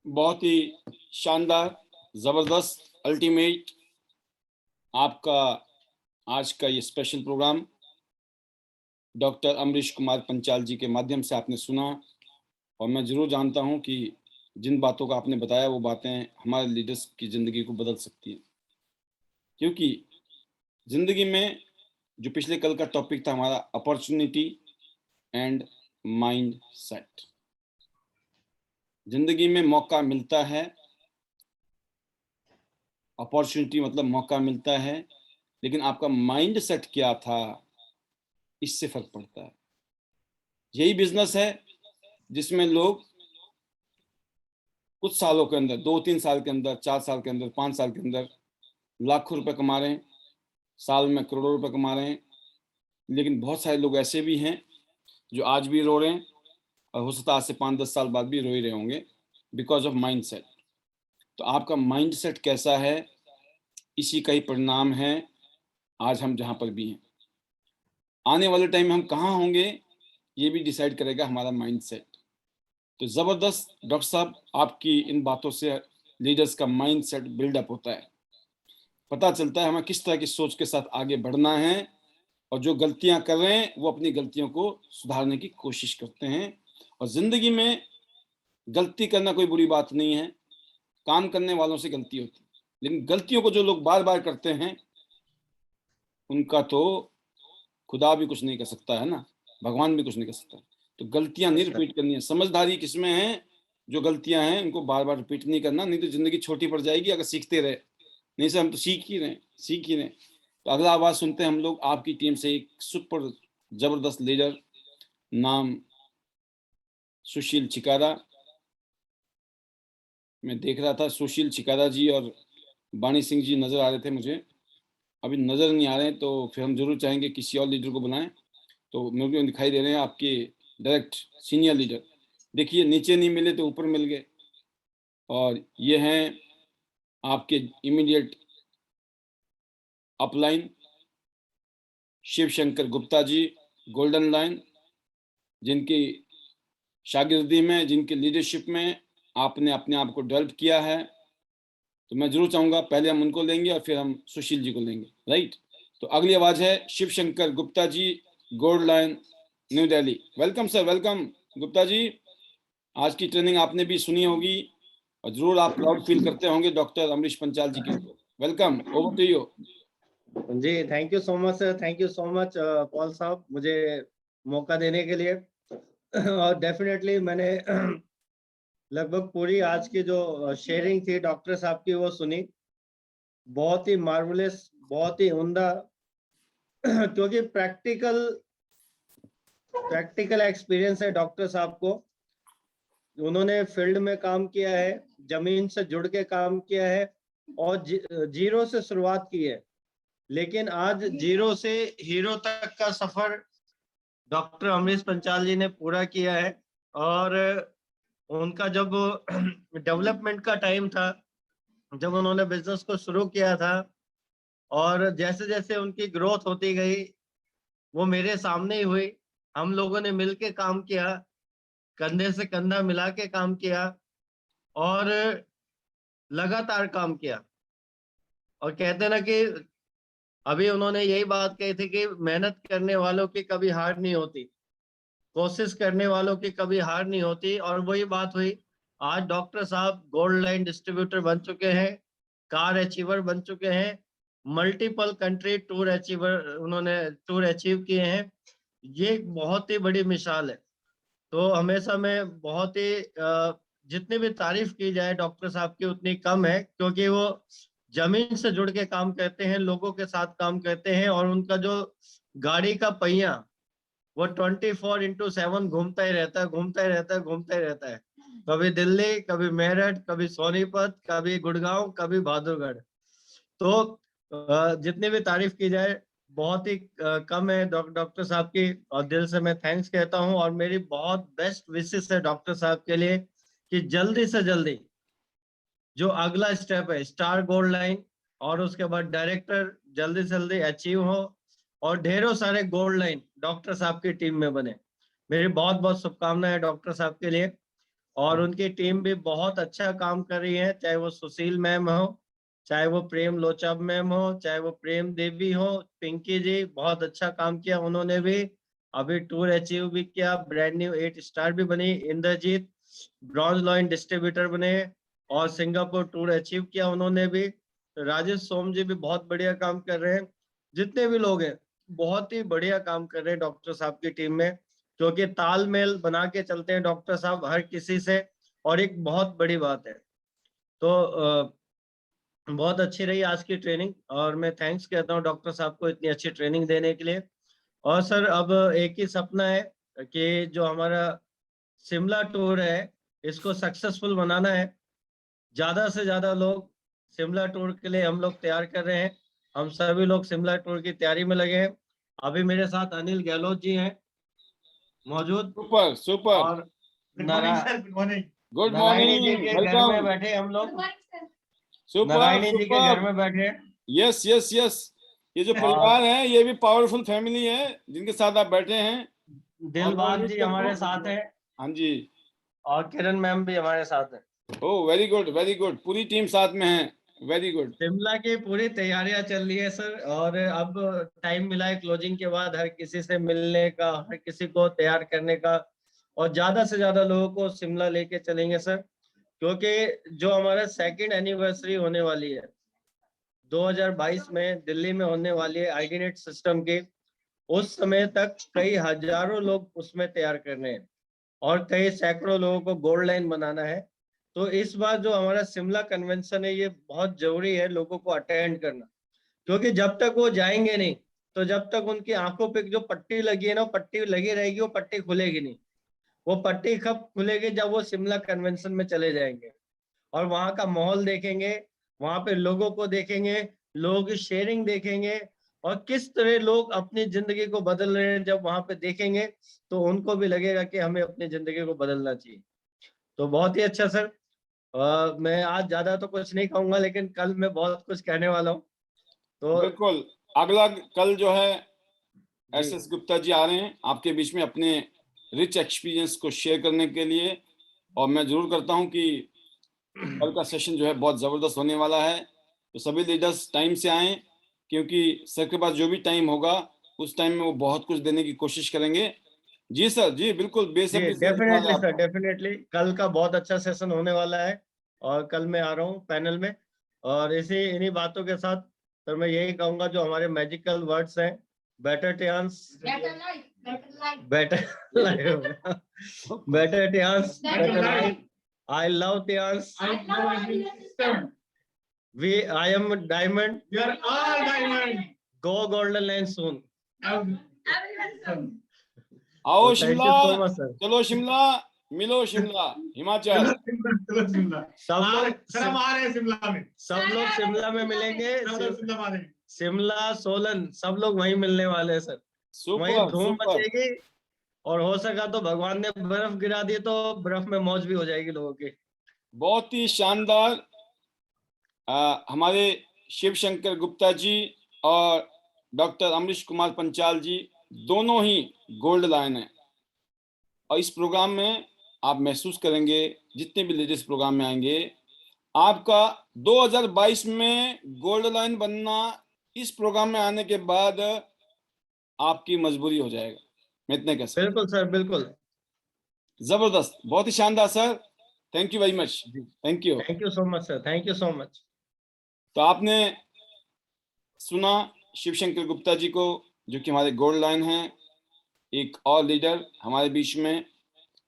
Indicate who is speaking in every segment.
Speaker 1: बहुत ही शानदार, जबरदस्त, अल्टीमेट आपका आज का ये special programme doctor Amrish Kumar Panchal ji के माध्यम से आपने सुना। और मैं ज़रूर जानता हूँ कि जिन बातों का आपने बताया वो बातें हमारे लीडर्स की ज़िंदगी को बदल सकती हैं। क्योंकि ज़िंदगी में जो पिछले कल का टॉपिक था हमारा अपॉर्चुनिटी एंड माइंड सेट। ज़िंदगी में मौका मिलता है, अपॉर्चुनिटी मतलब मौका मिलता है, लेकिन आपका माइंड सेट क्या था, इससे फ़र्क पड़ता है। यही बिज़नेस है जिसमें लोग कुछ सालों के अंदर, 2-3 साल के अंदर, 4 साल के अंदर, 5 साल के अंदर लाखों रुपए कमा रहे हैं, साल में करोड़ों रुपए कमा रहे हैं। लेकिन बहुत सारे लोग ऐसे भी हैं जो आज भी रो रहे हैं और हो सकता है आज से 5-10 साल बाद भी रो ही रहे होंगे बिकॉज़ ऑफ माइंडसेट। तो आपका माइंडसेट कैसा है, इसी का ही परिणाम है आज हम जहाँ पर भी हैं। आने वाले टाइम में हम कहाँ होंगे, ये भी डिसाइड करेगा हमारा माइंडसेट। तो ज़बरदस्त डॉक्टर साहब, आपकी इन बातों से लीडर्स का माइंडसेट बिल्डअप होता है। पता चलता है हमें किस तरह की सोच के साथ आगे बढ़ना है और जो गलतियां कर रहे हैं वो अपनी गलतियों को सुधारने की कोशिश करते हैं। और ज़िंदगी में गलती करना कोई बुरी बात नहीं है, काम करने वालों से गलती होती है। लेकिन गलतियों को जो लोग बार-बार करते हैं, उनका तो खुदा भी कुछ नहीं कर सकता है ना, भगवान भी कुछ नहीं कर सकता। तो गलतियाँ नहीं
Speaker 2: अच्छा।
Speaker 1: रिपीट करनी है। समझदारी किसमें है, जो गलतियाँ हैं उनको बार-बार रिपीट नहीं करना, नहीं तो ज़िंदगी छोटी पड़ जाएगी अगर सीखते रहे। नहीं सर, हम तो सीख ही रहे हैं, सीख ही रहे हैं। तो अगला आवाज़ सुनते हैं हम लोग आपकी टीम से एक सुपर ज़बरदस्त लीडर, नाम सुशील छिकारा। मैं देख रहा था सुशील छिकारा जी और बानी सिंह जी नज़र आ रहे थे मुझे। अभी नज़र नहीं आ रहे हैं तो फिर हम ज़रूर चाहेंगे किसी और लीडर को बुलाएँ। तो मेरे को दिखाई दे रहे हैं आपके डायरेक्ट सीनियर लीडर। देखिए नीचे नहीं मिले तो ऊपर मिल गए। और ये हैं आपके इमीडिएट अपलाइन शिव शंकर गुप्ता जी, गोल्डन लाइन, जिनकी शागिर्दी में, जिनकी लीडरशिप में आपने अपने आप को डेवलप किया है। तो मैं ज़रूर चाहूँगा पहले हम उनको लेंगे और फिर हम सुशील जी को लेंगे, राइट? तो अगली आवाज़ है Shiv Shankar Gupta ji, gold line, New Delhi. Welcome sir, welcome Gupta ji. आज की ट्रेनिंग आपने भी सुनी होगी और ज़रूर आप प्राउड फील करते होंगे डॉक्टर अमरीश पंचाल जी के ऊपर। Welcome, over to you.
Speaker 2: जी, thank you so much sir, thank you so much Paul साहब, मुझे मौका देने के लिए। और डेफिनेटली मैंने लगभग पूरी आज की जो शेयरिंग थी डॉक्टर साहब की वो सुनी। बहुत ही मार्वलस, बहुत ही उम्दा। क्योंकि प्रैक्टिकल एक्सपीरियंस है डॉक्टर साहब को। उन्होंने फील्ड में काम किया है, जमीन से जुड़ के काम किया है और जीरो से शुरुआत की है। लेकिन आज जीरो से हीरो तक का सफर डॉक्टर अमरीश पंचाल जी ने पूरा किया है। और उनका जब डेवलपमेंट का टाइम था, जब उन्होंने बिजनेस को शुरू किया था और जैसे जैसे उनकी ग्रोथ होती गई, वो मेरे सामने ही हुई। हम लोगों ने मिलके काम किया, कंधे से कंधा मिला के काम किया और लगातार काम किया। और कहते ना कि अभी उन्होंने यही बात कही थी कि मेहनत करने वालों की कभी हार नहीं होती, कोशिश करने वालों की कभी हार नहीं होती। और वही बात हुई। आज डॉक्टर साहब गोल्ड लाइन डिस्ट्रीब्यूटर बन चुके हैं, कार अचीवर बन चुके हैं, मल्टीपल कंट्री टूर अचीवर, उन्होंने टूर अचीव किए हैं। ये एक बहुत ही बड़ी मिसाल है। तो हमेशा मैं बहुत ही जितनी भी तारीफ की जाए डॉक्टर साहब की उतनी कम है, क्योंकि वो जमीन से जुड़ के काम करते हैं, लोगों के साथ काम करते हैं। और उनका जो गाड़ी का पहिया, वो 24/7 घूमता ही रहता है, घूमता ही रहता है, घूमता ही रहता है। कभी दिल्ली, कभी मेरठ, कभी सोनीपत, कभी गुड़गांव, कभी बहादुरगढ़। तो जितनी भी तारीफ की जाए बहुत ही कम है डॉक्टर साहब की। और दिल से मैं थैंक्स कहता हूं। और मेरी बहुत बेस्ट विशेस है डॉक्टर साहब के लिए कि जल्दी से जल्दी जो अगला स्टेप है स्टार गोल्ड लाइन और उसके बाद डायरेक्टर जल्दी से जल्दी अचीव हो और ढेरों सारे गोल्ड लाइन डॉक्टर साहब की टीम में बने। मेरी बहुत बहुत शुभकामनाएं डॉक्टर साहब के लिए। और उनकी टीम भी बहुत अच्छा काम कर रही है, चाहे वो सुशील मैम हो, चाहे वो प्रेम लोचब मैम हो, चाहे वो प्रेम देवी हो, पिंकी जी बहुत अच्छा काम किया उन्होंने भी। अभी टूर अचीव भी किया, ब्रांड न्यू 8 स्टार भी बनी। इंद्रजीत ब्रॉन्ज लॉइन डिस्ट्रीब्यूटर बने और सिंगापुर टूर अचीव किया उन्होंने भी। राजेश सोम जी भी बहुत बढ़िया काम कर रहे हैं। जितने भी लोग हैं बहुत ही बढ़िया काम कर रहे हैं डॉक्टर साहब की टीम में, क्योंकि तालमेल बना के चलते हैं डॉक्टर साहब हर किसी से, और एक बहुत बड़ी बात है। तो बहुत अच्छी रही आज की ट्रेनिंग, और मैं थैंक्स कहता हूँ डॉक्टर साहब को इतनी अच्छी ट्रेनिंग देने के लिए। और सर अब एक ही सपना है कि जो हमारा शिमला टूर है इसको सक्सेसफुल बनाना है। ज्यादा से ज्यादा लोग शिमला टूर के लिए हम लोग तैयार कर रहे हैं। हम सभी लोग शिमला टूर की तैयारी में लगे हैं। अभी मेरे साथ अनिल गहलोत जी हैं मौजूद,
Speaker 1: सुपर सुपर।
Speaker 2: और
Speaker 1: गुड
Speaker 2: नारायणी जी
Speaker 1: मॉर्निंग,
Speaker 2: के घर में
Speaker 1: वेलकम।
Speaker 2: बैठे हम लोग,
Speaker 1: सुपर
Speaker 2: नारायणी जी के घर
Speaker 1: सुपर।
Speaker 2: में बैठे।
Speaker 1: यस यस यस, ये जो परिवार है ये भी पावरफुल फैमिली है जिनके साथ आप बैठे हैं। और मैं
Speaker 2: दिलबाग
Speaker 1: उम्मीद
Speaker 2: जी
Speaker 1: करता
Speaker 2: हमारे
Speaker 1: हूँ,
Speaker 2: साथ हैं,
Speaker 1: हाँ जी।
Speaker 2: और किरण मैम भी हमारे साथ हैं।
Speaker 1: Oh very good very good, पूरी टीम साथ में है, वेरी गुड।
Speaker 2: शिमला की पूरी तैयारियां चल रही है सर, और अब टाइम मिला है क्लोजिंग के बाद हर किसी से मिलने का, हर किसी को तैयार करने का, और ज्यादा से ज्यादा लोगों को शिमला लेके चलेंगे सर। क्योंकि जो हमारा सेकंड एनिवर्सरी होने वाली है 2022 में दिल्ली में होने वाली है आईडीनेट सिस्टम की, उस समय तक कई हजारों लोग उसमें तैयार करने हैं और कई सैकड़ों लोगों को गोल्ड लाइन बनाना है। तो इस बार जो हमारा शिमला कन्वेंशन है ये बहुत जरूरी है लोगों को अटेंड करना, क्योंकि जब तक वो जाएंगे नहीं, तो जब तक उनकी आंखों पे जो पट्टी लगी है ना, पट्टी लगी रहेगी, वो पट्टी खुलेगी नहीं। वो पट्टी कब खुलेगी? जब वो शिमला कन्वेंशन में चले जाएंगे और वहां का माहौल देखेंगे, वहां पे लोगों को देखेंगे, लोगों की शेयरिंग देखेंगे, और किस तरह लोग अपनी जिंदगी को बदल रहे हैं जब वहां पे देखेंगे, तो उनको भी लगेगा कि हमें अपनी जिंदगी को बदलना चाहिए। तो बहुत ही अच्छा सर। मैं आज ज्यादा तो कुछ नहीं कहूंगा, लेकिन कल मैं बहुत कुछ कहने वाला हूँ। तो
Speaker 1: बिल्कुल, अगला कल जो है
Speaker 2: जी
Speaker 1: एस गुप्ता जी आ रहे हैं आपके बीच में अपने रिच एक्सपीरियंस को शेयर करने के लिए, और मैं जरूर करता हूं कि कल का सेशन जो है बहुत जबरदस्त होने वाला है। तो सभी लीडर्स टाइम से आए, क्योंकि सर के पास जो भी टाइम होगा उस टाइम में वो बहुत कुछ देने की कोशिश करेंगे। जी सर, जी बिल्कुल,
Speaker 2: जी
Speaker 1: बेसब्री से इंतजार है
Speaker 2: डेफिनेटली सर,
Speaker 1: आपका।
Speaker 2: डेफिनेटली कल का बहुत अच्छा सेशन होने वाला है, और कल मैं आ रहा हूँ पैनल में। और इन्हीं बातों के साथ सर मैं यही कहूंगा, जो हमारे मैजिकल वर्ड्स हैं, better Tiens, better life, better Tiens, better life, I love Tiens, we I am diamond, we are all diamond, go golden line soon.
Speaker 1: आओ
Speaker 2: तो thank
Speaker 1: Shimla,
Speaker 2: you so much sir.
Speaker 1: चलो शिमला, मिलो शिमला, हिमाचल।
Speaker 2: सब लोग सर हम आ रहे हैं शिमला में, सब लोग शिमला में मिलेंगे, शिमला सोलन सब लोग वहीं मिलने वाले हैं सर। वहीं
Speaker 1: सुपर
Speaker 2: धूम
Speaker 1: सुपर।
Speaker 2: मचेगी, और हो सका तो भगवान ने बर्फ गिरा दी तो बर्फ में मौज भी हो जाएगी लोगों की।
Speaker 1: बहुत ही शानदार। हमारे शिव शंकर गुप्ता जी और डॉक्टर अमरीश कुमार पंचाल जी दोनों ही गोल्ड लाइन है, और इस प्रोग्राम में आप महसूस करेंगे, जितने भी लेडीज प्रोग्राम में आएंगे, आपका 2022 में गोल्ड लाइन बनना इस प्रोग्राम में आने के बाद आपकी मजबूरी हो जाएगा, मैं इतने कह सकता
Speaker 2: बिल्कुल सर, बिल्कुल।
Speaker 1: हूं। जबरदस्त, बहुत ही शानदार sir, thank you very much,
Speaker 2: जी
Speaker 1: thank you.
Speaker 2: Thank you so much sir, thank you so much.
Speaker 1: तो आपने सुना शिव शंकर गुप्ता जी को, जो कि हमारे गोल्ड लाइन हैं। एक और लीडर हमारे बीच में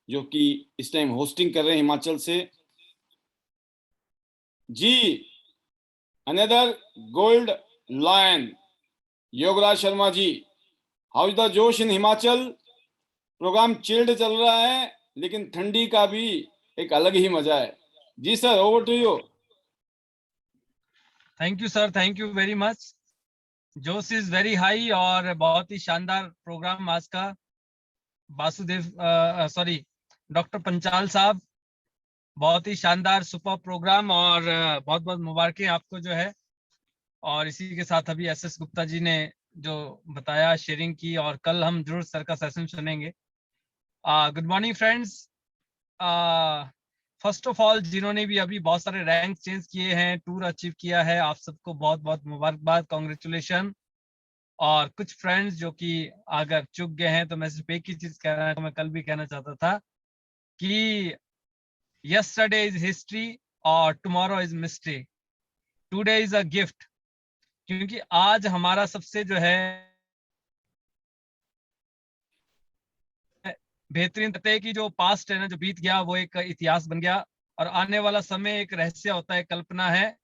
Speaker 1: जो कि इस टाइम होस्टिंग कर रहे हैं हिमाचल से जी, another gold lion Yograj Sharma ji. How is the जोश इन हिमाचल? प्रोग्राम चिल्ड चल रहा है, लेकिन ठंडी का भी एक अलग ही मजा है। जी sir, over to you.
Speaker 3: Thank you sir, thank you very much. जोश इज वेरी हाई, और बहुत ही शानदार प्रोग्राम आज का। वासुदेव सॉरी डॉक्टर पंचाल साहब, बहुत ही शानदार सुपर प्रोग्राम, और बहुत बहुत मुबारकें आपको जो है। और इसी के साथ अभी एस गुप्ता जी ने जो बताया, शेयरिंग की, और कल हम जरूर सर का सेशन सुनेंगे। Good morning friends. First of all जिन्होंने भी अभी बहुत सारे रैंक चेंज किए हैं, टूर अचीव किया है, आप सबको बहुत बहुत मुबारकबाद, कॉन्ग्रेचुलेशन। और कुछ फ्रेंड्स जो कि अगर चुक गए हैं तो मैं सिर्फ एक ही चीज कहना, मैं कल भी कहना चाहता था कि यस्टरडे इज हिस्ट्री और tomorrow is mystery, today is a gift. क्योंकि आज हमारा सबसे जो है बेहतरीन तय है कि जो पास्ट है ना, जो बीत गया वो एक इतिहास बन गया, और आने वाला समय एक रहस्य होता है, कल्पना है,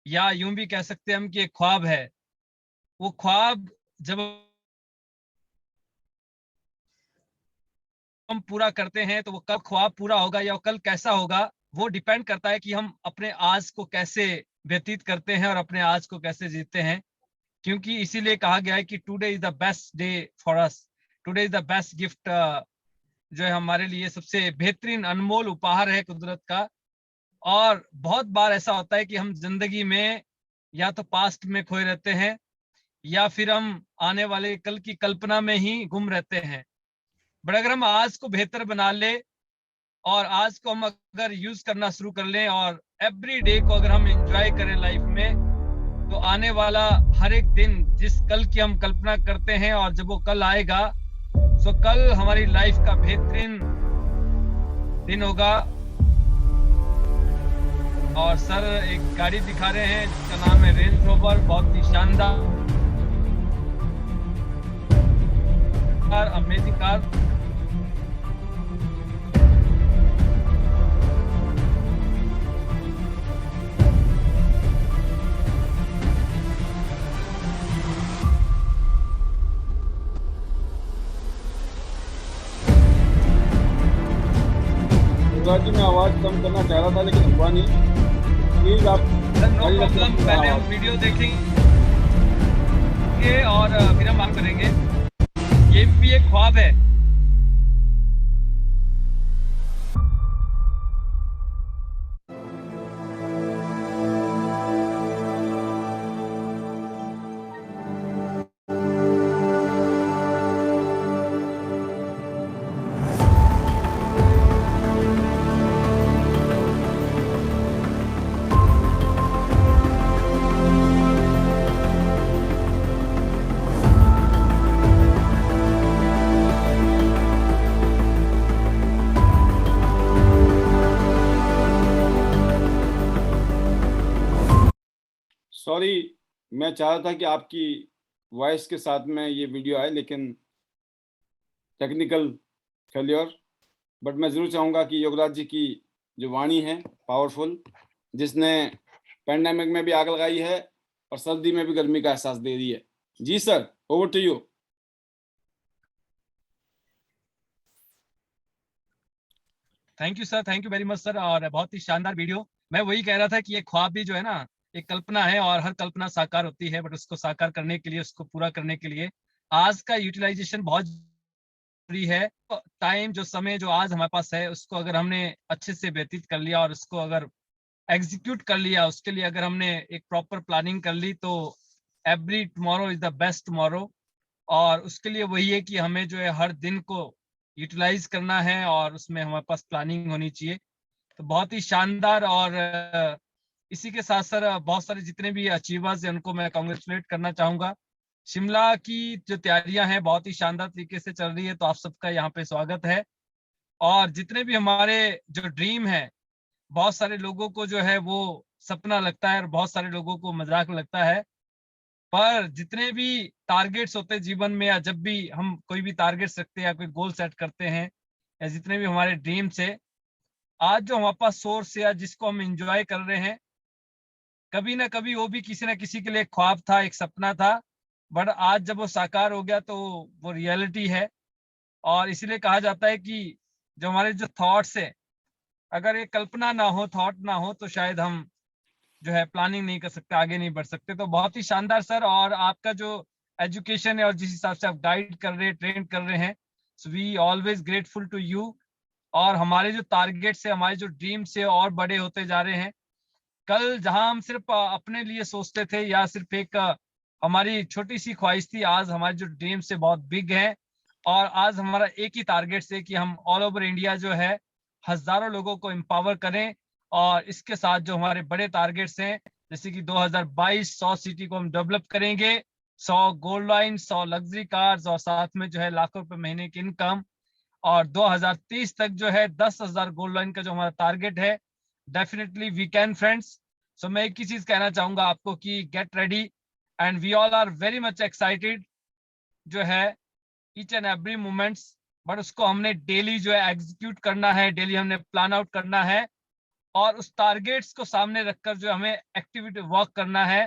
Speaker 3: या यूं भी कह सकते हैं हम कि एक ख्वाब है। वो ख्वाब जब हम पूरा करते हैं तो वो कब ख्वाब पूरा होगा या वो कल कैसा होगा, वो डिपेंड करता है कि हम अपने आज को कैसे व्यतीत करते हैं और अपने आज को कैसे जीते हैं। क्योंकि इसीलिए कहा गया है कि today is the best day for us, today is the best gift, जो है हमारे लिए सबसे बेहतरीन अनमोल उपहार है कुदरत का। और बहुत बार ऐसा होता है कि हम जिंदगी में या तो पास्ट में खोए रहते हैं या फिर हम आने वाले कल की कल्पना में ही गुम रहते हैं। बट अगर हम आज को बेहतर बना ले और आज को हम अगर यूज करना शुरू कर लें और एवरी डे को अगर हम एंजॉय करें लाइफ में, तो आने वाला हर एक दिन जिस कल की हम कल्पना करते हैं और जब वो कल आएगा, तो कल हमारी लाइफ का बेहतरीन दिन होगा। और सर एक गाड़ी दिखा रहे हैं जिसका नाम है रेंज रोवर, बहुत ही शानदार अमेजिंग कार।
Speaker 1: जी मैं आवाज कम करना चाह रहा था लेकिन हुआ नहीं। प्लीज आप
Speaker 3: नो प्रॉब्लम, पहले हम वीडियो देखेंगे और फिर हम बात करेंगे। ये भी एक ख्वाब है।
Speaker 1: सॉरी, मैं चाह रहा था कि आपकी वॉइस के साथ में ये वीडियो आए लेकिन टेक्निकल फेल्योर। बट मैं ज़रूर चाहूँगा कि योगराज जी की जो वाणी है पावरफुल, जिसने पैंडेमिक में भी आग लगाई है और सर्दी में भी गर्मी का एहसास दे रही है। जी sir, over to you.
Speaker 3: Thank you sir, thank you very much sir. और बहुत ही शानदार वीडियो। मैं वही कह रहा था कि ये ख्वाब भी जो है ना, एक कल्पना है और हर कल्पना साकार होती है, बट उसको साकार करने के लिए, उसको पूरा करने के लिए आज का यूटिलाइजेशन बहुत जरूरी है। टाइम जो समय जो आज हमारे पास है, उसको अगर हमने अच्छे से व्यतीत कर लिया और उसको अगर एग्जीक्यूट कर लिया, उसके लिए अगर हमने एक प्रॉपर प्लानिंग कर ली, तो every tomorrow is the best tomorrow. और उसके लिए वही है कि हमें जो है हर दिन को यूटिलाइज करना है और उसमें हमारे पास प्लानिंग होनी चाहिए। तो बहुत ही शानदार। और इसी के साथ सर बहुत सारे जितने भी अचीवर्स हैं उनको मैं कॉन्ग्रेचुलेट करना चाहूंगा। शिमला की जो तैयारियां हैं बहुत ही शानदार तरीके से चल रही है, तो आप सबका यहाँ पे स्वागत है। और जितने भी हमारे जो ड्रीम है, बहुत सारे लोगों को जो है वो सपना लगता है और बहुत सारे लोगों को मजाक लगता है, पर जितने भी टारगेट्स होते हैं जीवन में, या जब भी हम कोई भी टारगेट्स रखते हैं या कोई गोल सेट करते हैं, या जितने भी हमारे ड्रीम्स है, आज जो हमारे पास सोर्स है या जिसको हम एंजॉय कर रहे हैं, कभी ना कभी वो भी किसी ना किसी के लिए एक ख्वाब था, एक सपना था, बट आज जब वो साकार हो गया तो वो रियलिटी है। और इसीलिए कहा जाता है कि जो हमारे जो थॉट्स है, अगर ये कल्पना ना हो, थॉट ना हो, तो शायद हम जो है प्लानिंग नहीं कर सकते, आगे नहीं बढ़ सकते। तो बहुत ही शानदार सर। और आपका जो एजुकेशन है और जिस हिसाब से आप गाइड कर रहे हैं, ट्रेन कर रहे हैं, so we always grateful to you. और हमारे जो टारगेट्स है, हमारे जो ड्रीम्स है, और बड़े होते जा रहे हैं। कल जहां हम सिर्फ अपने लिए सोचते थे या सिर्फ एक हमारी छोटी सी ख्वाहिश थी, आज हमारे जो ड्रीम्स है बहुत बिग है। और आज हमारा एक ही टारगेट है कि हम ऑल ओवर इंडिया जो है हजारों लोगों को एम्पावर करें। और इसके साथ जो हमारे बड़े टारगेट्स हैं, जैसे कि 2022 100 सिटी को हम डेवलप करेंगे, 100 गोल्ड लाइन, 100 लग्जरी कार्स, और साथ में जो है लाखों रुपए महीने की इनकम। और 2030 तक जो है 10,000 गोल्ड लाइन का जो हमारा टारगेट है। Definitely we can friends. So मैं एक ही चीज कहना चाहूंगा आपको कि get ready, and we all are very much excited जो है each and every moments. But उसको हमने डेली जो है एग्जीक्यूट करना है, डेली हमने प्लान आउट करना है, और उस टारगेट्स को सामने रखकर जो हमें एक्टिविटी वर्क करना है,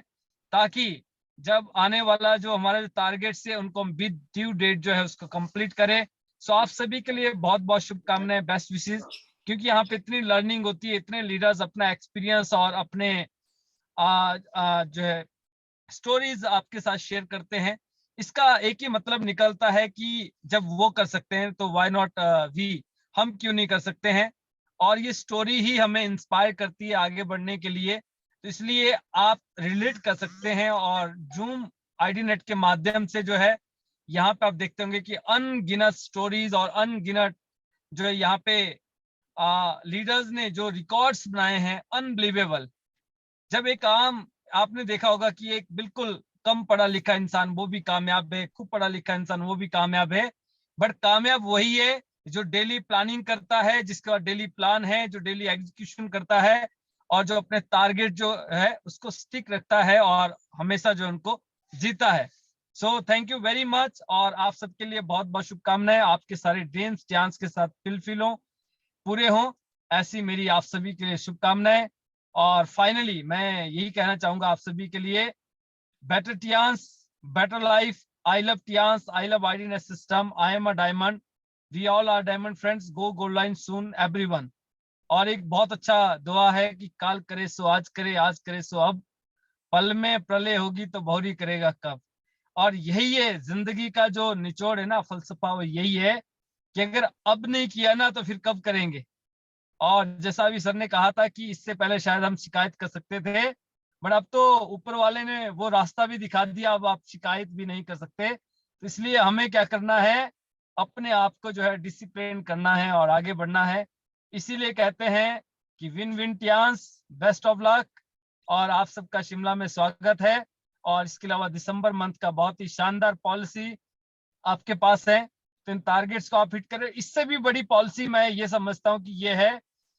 Speaker 3: ताकि जब आने वाला जो हमारा जो टारगेट्स है उनको हम विद ड्यू डेट जो है उसको कंप्लीट करें। सो आप सभी के लिए बहुत बहुत शुभकामनाएं, बेस्ट विशेस, क्योंकि यहाँ पे इतनी लर्निंग होती है, इतने लीडर्स अपना एक्सपीरियंस और अपने जो है स्टोरीज आपके साथ शेयर करते हैं। इसका एक ही मतलब निकलता है कि जब वो कर सकते हैं तो व्हाई नॉट वी, हम क्यों नहीं कर सकते हैं। और ये स्टोरी ही हमें इंस्पायर करती है आगे बढ़ने के लिए। तो इसलिए आप रिलेट कर सकते हैं, और जूम आईडी नेट के माध्यम से जो है यहाँ पे आप देखते होंगे कि अनगिनत स्टोरीज और अनगिनत जो है यहाँ पे लीडर्स ने जो रिकॉर्ड्स बनाए हैं, अनबिलीवेबल। जब एक आम, आपने देखा होगा कि एक बिल्कुल कम पढ़ा लिखा इंसान वो भी कामयाब है, खूब पढ़ा लिखा इंसान वो भी कामयाब है, बट कामयाब वही है जो डेली प्लानिंग करता है, जिसका डेली प्लान है, जो डेली एग्जीक्यूशन करता है, और जो अपने टारगेट जो है उसको स्टिक रखता है, और हमेशा जो उनको जीता है। So thank you very much, और आप सबके लिए बहुत बहुत शुभकामनाएं। आपके सारे ड्रीम्स चांस के साथ फिल हों, पूरे हों, ऐसी मेरी आप सभी के लिए शुभकामनाएं। और फाइनली मैं यही कहना चाहूंगा आप सभी के लिए, better Tiens, better life, I love Tiens, I love आईडीनेस system, I am a diamond, we all are diamond friends, go gold line soon everyone. और एक बहुत अच्छा दुआ है कि काल करे सो आज करे, आज करे सो अब, पल में प्रलय होगी तो बहुरी करेगा कब। और यही है जिंदगी का जो निचोड़ है ना, फलसफा, वो यही है कि अगर अब नहीं किया ना तो फिर कब करेंगे। और जैसा अभी सर ने कहा था कि इससे पहले शायद हम शिकायत कर सकते थे, बट अब तो ऊपर वाले ने वो रास्ता भी दिखा दिया, अब आप शिकायत भी नहीं कर सकते। तो इसलिए हमें क्या करना है, अपने आप को जो है डिसिप्लिन करना है और आगे बढ़ना है। इसीलिए कहते हैं कि win win Tiens, best of luck, और आप सबका शिमला में स्वागत है। और इसके अलावा दिसंबर मंथ का बहुत ही शानदार पॉलिसी आपके पास है, तो इन टारगेट्स को आप हिट करें। इससे भी बड़ी पॉलिसी मैं ये समझता हूँ कि ये है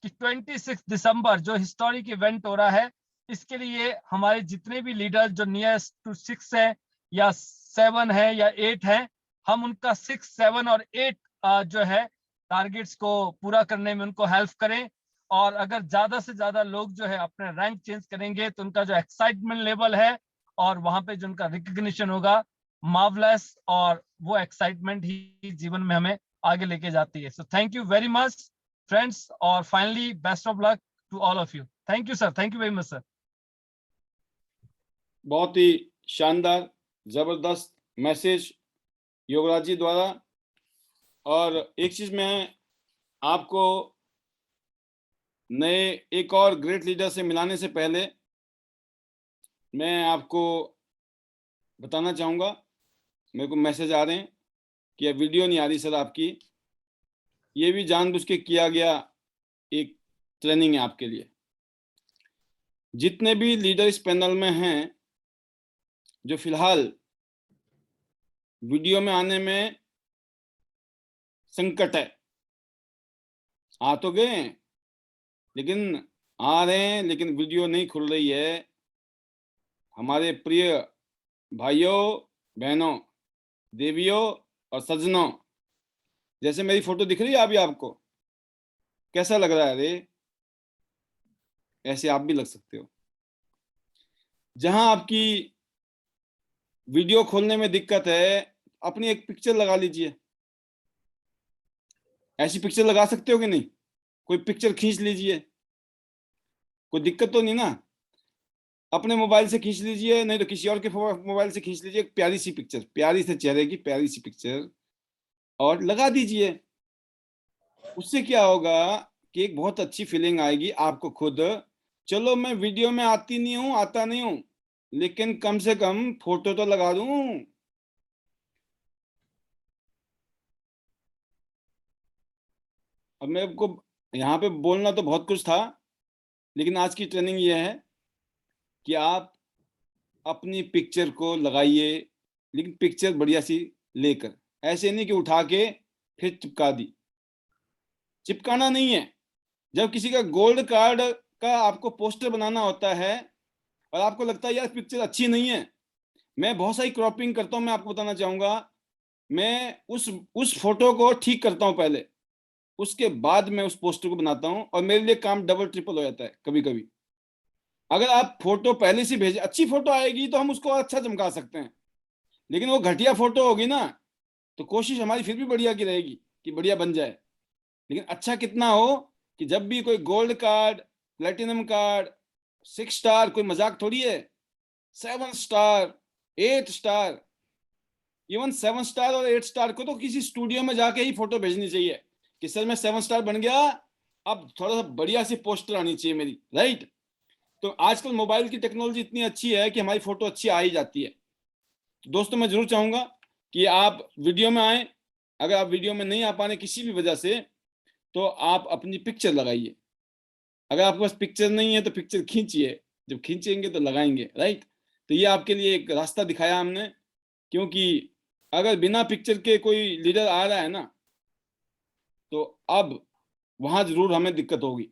Speaker 3: कि 26 दिसंबर जो हिस्टोरिक इवेंट हो रहा है, इसके लिए हमारे जितने भी लीडर जो नियरेस्ट टू 6 है या 7 है या 8 है, हम उनका 6, 7 और 8 जो है टारगेट्स को पूरा करने में उनको हेल्प करें। और अगर ज्यादा से ज्यादा लोग जो है अपने रैंक चेंज करेंगे तो उनका जो एक्साइटमेंट लेवल है और वहां पे जो उनका रिकग्निशन होगा, मार्वलेस, और वो एक्साइटमेंट ही जीवन में हमें आगे लेके जाती है। So thank you very much friends, और finally best of luck to all of you. Thank you sir, thank you very much sir.
Speaker 1: बहुत ही शानदार, जबरदस्त मैसेज योगराज जी द्वारा। और एक चीज मैं आपको नए एक और ग्रेट लीडर से मिलाने से पहले मैं आपको बताना चाहूंगा, मेरे को मैसेज आ रहे हैं कि अब वीडियो नहीं आ रही सर आपकी, ये भी जानबूझ के किया गया एक ट्रेनिंग है आपके लिए। जितने भी लीडर इस पैनल में हैं जो फिलहाल वीडियो में आने में संकट है, आ तो गए हैं लेकिन आ रहे हैं, लेकिन वीडियो नहीं खुल रही है। हमारे प्रिय भाइयों बहनों, देवियों और सज्जनों, जैसे मेरी फोटो दिख रही है अभी आपको, कैसा लग रहा है रे? ऐसे आप भी लग सकते हो। जहां आपकी वीडियो खोलने में दिक्कत है, अपनी एक पिक्चर लगा लीजिए। ऐसी पिक्चर लगा सकते हो कि नहीं? कोई पिक्चर खींच लीजिए, कोई दिक्कत तो नहीं ना? अपने मोबाइल से खींच लीजिए, नहीं तो किसी और के मोबाइल से खींच लीजिए, एक प्यारी सी पिक्चर, प्यारी से चेहरे की प्यारी सी पिक्चर, और लगा दीजिए। उससे क्या होगा कि एक बहुत अच्छी फीलिंग आएगी आपको खुद। चलो मैं वीडियो में आती नहीं हूं, आता नहीं हूं, लेकिन कम से कम फोटो तो लगा दूं। अब मैं आपको यहाँ पे बोलना तो बहुत कुछ था, लेकिन आज की ट्रेनिंग ये है कि आप अपनी पिक्चर को लगाइए, लेकिन पिक्चर बढ़िया सी लेकर, ऐसे नहीं कि उठा के फिर चिपका दी। चिपकाना नहीं है। जब किसी का गोल्ड कार्ड का आपको पोस्टर बनाना होता है और आपको लगता है यार पिक्चर अच्छी नहीं है, मैं बहुत सारी क्रॉपिंग करता हूं, मैं आपको बताना चाहूंगा, मैं उस फोटो को ठीक करता हूं पहले, उसके बाद मैं उस पोस्टर को बनाता हूं, और मेरे लिए काम डबल ट्रिपल हो जाता है कभी कभी। अगर आप फोटो पहले से भेजे, अच्छी फोटो आएगी तो हम उसको अच्छा चमका सकते हैं, लेकिन वो घटिया फोटो होगी ना, तो कोशिश हमारी फिर भी बढ़िया की रहेगी कि बढ़िया बन जाए, लेकिन अच्छा कितना हो कि जब भी कोई gold card, platinum card, 6 star, कोई मजाक थोड़ी है, 7 स्टार, 8 स्टार, इवन 7 स्टार और 8 स्टार को तो किसी स्टूडियो में जाके ही फोटो भेजनी चाहिए कि सर मैं 7 स्टार बन गया, अब थोड़ा सा बढ़िया सी पोस्टर आनी चाहिए मेरी, राइट। तो आजकल मोबाइल की टेक्नोलॉजी इतनी अच्छी है कि हमारी फोटो अच्छी आ ही जाती है। तो दोस्तों मैं जरूर चाहूंगा कि आप वीडियो में आए। अगर आप वीडियो में नहीं आ पाने किसी भी वजह से, तो आप अपनी पिक्चर लगाइए। अगर आपके पास पिक्चर नहीं है तो पिक्चर खींचिए, जब खींचेंगे तो लगाएंगे, राइट। तो ये आपके लिए एक रास्ता दिखाया हमने, क्योंकि अगर बिना पिक्चर के कोई लीडर आ रहा है ना, तो अब वहां जरूर हमें दिक्कत होगी,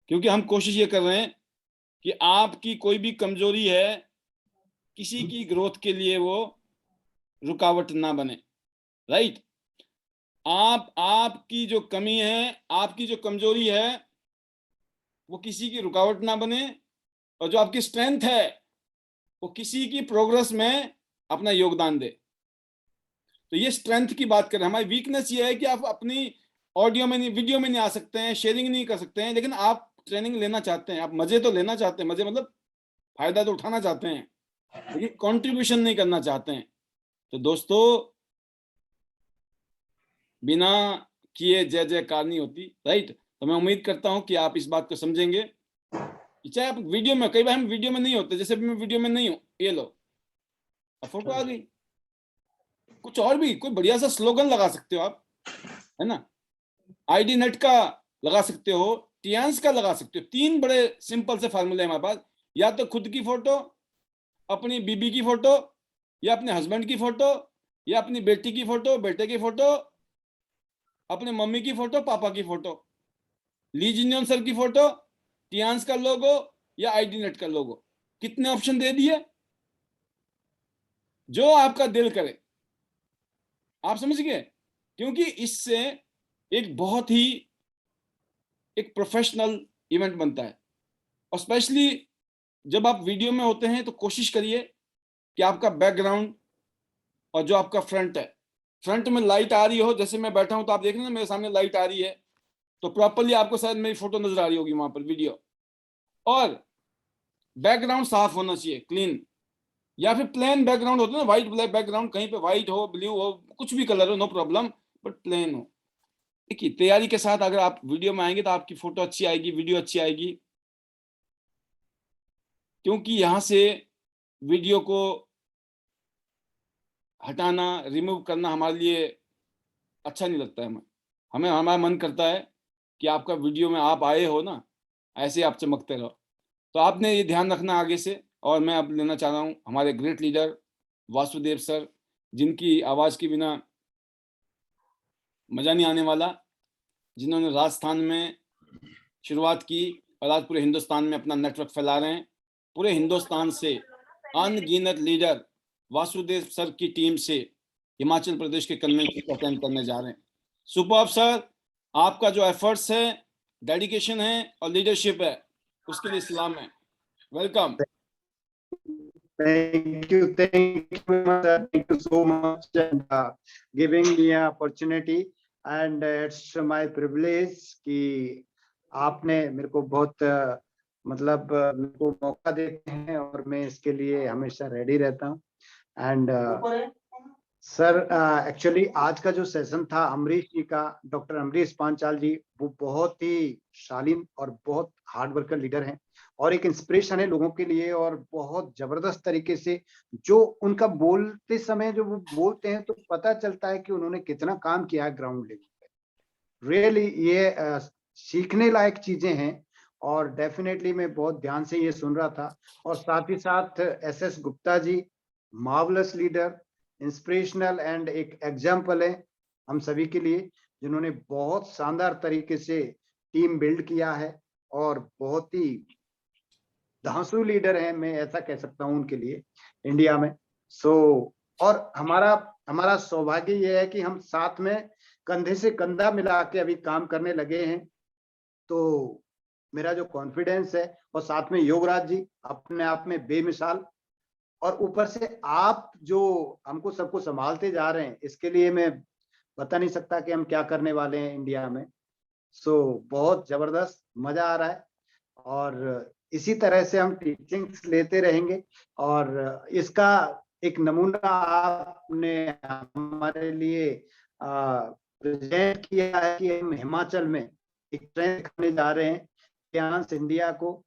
Speaker 1: क्योंकि हम कोशिश ये कर रहे हैं कि आपकी कोई भी कमजोरी है, किसी की ग्रोथ के लिए वो रुकावट ना बने, राइट। आपकी जो कमी है, आपकी जो कमजोरी है, वो किसी की रुकावट ना बने, और जो आपकी स्ट्रेंथ है वो किसी की प्रोग्रेस में अपना योगदान दे। तो ये स्ट्रेंथ की बात करें। हमारी वीकनेस ये है कि आप अपनी ऑडियो में नहीं, वीडियो में नहीं आ सकते हैं, शेयरिंग नहीं कर सकते हैं, लेकिन आप ट्रेनिंग लेना चाहते हैं, आप मजे तो लेना चाहते हैं, मजे मतलब फायदा तो उठाना चाहते हैं, लेकिन कंट्रीब्यूशन नहीं करना चाहते हैं। तो दोस्तों, बिना किए जय जयकार नहीं होती, राइट। तो मैं उम्मीद करता हूं कि आप इस बात को समझेंगे कि चाहे आप वीडियो में, कई बार हम वीडियो में नहीं होते, जैसे मैं वीडियो में नहीं हूं, ये लो फोटो आ गई, कुछ और भी कोई बढ़िया सा स्लोगन लगा सकते हो आप, है ना। आईडी नेट का लगा सकते हो, टियांस का लगा सकते हो। 3 बड़े सिंपल से फार्मूले हमारे पास, या तो खुद की फोटो, अपनी बीबी की फोटो, या अपने हस्बैंड की फोटो, या अपनी बेटी की फोटो, बेटे की फोटो, अपने मम्मी की फोटो, पापा की फोटो, ली जिन्योन सर की फोटो, टियांस का लोगो, या आईडी नेट का लोगो। कितने ऑप्शन दे दिए, जो आपका दिल करे, आप समझ गए। क्योंकि इससे एक बहुत ही एक प्रोफेशनल इवेंट बनता है, और स्पेशली जब आप वीडियो में होते हैं तो कोशिश करिए कि आपका बैकग्राउंड और जो आपका फ्रंट है, फ्रंट में लाइट आ रही हो, जैसे मैं बैठा हूं तो आप देख रहे हैं ना मेरे सामने लाइट आ रही है, तो प्रॉपरली आपको शायद मेरी फोटो नजर आ रही होगी वहां पर वीडियो, और बैकग्राउंड साफ होना चाहिए, क्लीन, या फिर प्लेन बैकग्राउंड होता है ना, व्हाइट ब्लैक बैकग्राउंड, कहीं पे व्हाइट हो, ब्लू हो, कुछ भी कलर हो, नो प्रॉब्लम, बट प्लेन हो। देखिए, तैयारी के साथ अगर आप वीडियो में आएंगे तो आपकी फोटो अच्छी आएगी, वीडियो अच्छी आएगी, क्योंकि यहां से वीडियो को हटाना, रिमूव करना हमारे लिए अच्छा नहीं लगता है। हमें हमारा मन करता है कि आपका वीडियो में आप आए हो ना, ऐसे आप चमकते रहो। तो आपने ये ध्यान रखना आगे से। और मैं अब लेना चाह रहा हूँ हमारे ग्रेट लीडर वासुदेव सर, जिनकी आवाज के बिना मजा नहीं आने वाला, जिन्होंने राजस्थान में शुरुआत की और आज पूरे हिंदुस्तान में अपना नेटवर्क फैला रहे हैं। पूरे हिंदुस्तान से अनगिनत लीडर वासुदेव सर की टीम से हिमाचल प्रदेश के कन्वेंशन को अटेंड करने जा रहे हैं। सुपर्ब सर, आपका जो एफर्ट्स है, डेडिकेशन है और लीडरशिप है, उसके लिए सलाम है। Welcome.
Speaker 2: Thank you very much, sir. Thank you so much and giving me an opportunity, and it's my privilege कि आपने मेरे को बहुत मतलब मेरे को मौका देते हैं, और मैं इसके लिए हमेशा रेडी रहता हूँ। एंड सर, एक्चुअली आज का जो सेशन था अमरीश जी का, डॉक्टर अमरीश पांचाल जी, वो बहुत ही शालीन और बहुत हार्ड वर्कर लीडर हैं, और एक इंस्पिरेशन है लोगों के लिए, और बहुत जबरदस्त तरीके से जो उनका बोलते समय जो वो बोलते हैं तो पता चलता है कि उन्होंने कितना काम किया है ग्राउंड लेवल पे। रियली ये
Speaker 4: सीखने लायक चीजें हैं और डेफिनेटली मैं बहुत ध्यान से ये सुन रहा था। और साथ ही साथ SS Gupta ji, marvellous leader, inspirational and एक एग्जाम्पल है हम सभी के लिए, जिन्होंने बहुत शानदार तरीके से टीम बिल्ड किया है और बहुत ही धांसू लीडर हैं, मैं ऐसा कह सकता हूं उनके लिए इंडिया में। और हमारा सौभाग्य यह है कि हम साथ में कंधे से कंधा मिला के अभी काम करने लगे हैं। तो मेरा जो कॉन्फिडेंस है, और साथ में योगराज जी अपने आप में बेमिसाल, और ऊपर से आप जो हमको सबको संभालते जा रहे हैं, इसके लिए मैं बता नहीं सकता कि हम क्या करने वाले हैं इंडिया में। बहुत जबरदस्त मजा आ रहा है और इसी तरह से हम टीचिंग्स लेते रहेंगे। और इसका एक नमूना आपने हमारे लिए प्रेजेंट किया है कि हम हिमाचल में एक ट्रेंड करने जा रहे हैं टियांस इंडिया को,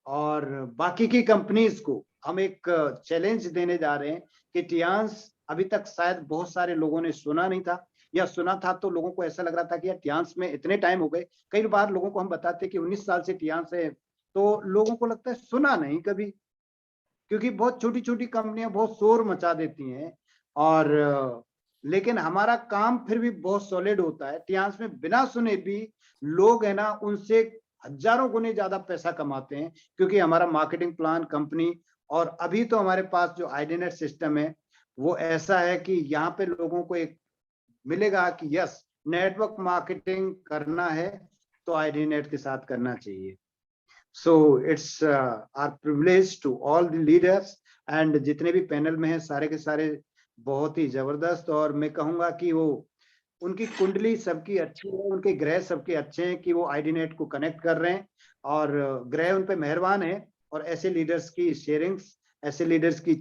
Speaker 4: और बाकी की कंपनीज को हम एक चैलेंज देने जा रहे हैं कि टियांस अभी तक शायद बहुत सारे लोगों ने सुना नहीं था, या सुना था तो लोगों को ऐसा लग रहा था कि यार टियांस में इतने टाइम हो गए। कई बार लोगों को हम बताते कि 19 साल से टियांस है, तो लोगों को लगता है सुना नहीं कभी, क्योंकि बहुत छोटी छोटी कंपनियां बहुत शोर मचा देती हैं। और लेकिन हमारा काम फिर भी बहुत सॉलिड होता है। टियांस में बिना सुने भी लोग है ना, उनसे हजारों गुने ज्यादा पैसा कमाते हैं, क्योंकि हमारा मार्केटिंग प्लान कंपनी, और अभी तो हमारे पास जो आईडीनेट सिस्टम है वो ऐसा है कि यहाँ पे लोगों को एक मिलेगा कि यस, नेटवर्क मार्केटिंग करना है तो आईडीनेट के साथ करना चाहिए। So it's our privilege to all the leaders, and जितने भी पैनल में हैं सारे के सारे बहुत ही जबरदस्त। और मैं कहूँगा कि वो उनकी कुंडली सबकी अच्छी है, उनके ग्रह सबके अच्छे हैं कि वो आईडीनेट को कनेक्ट कर रहे हैं और ग्रह उन पे मेहरबान है। और ऐसे लीडर्स की शेयरिंग्स, ऐसे लीडर्स की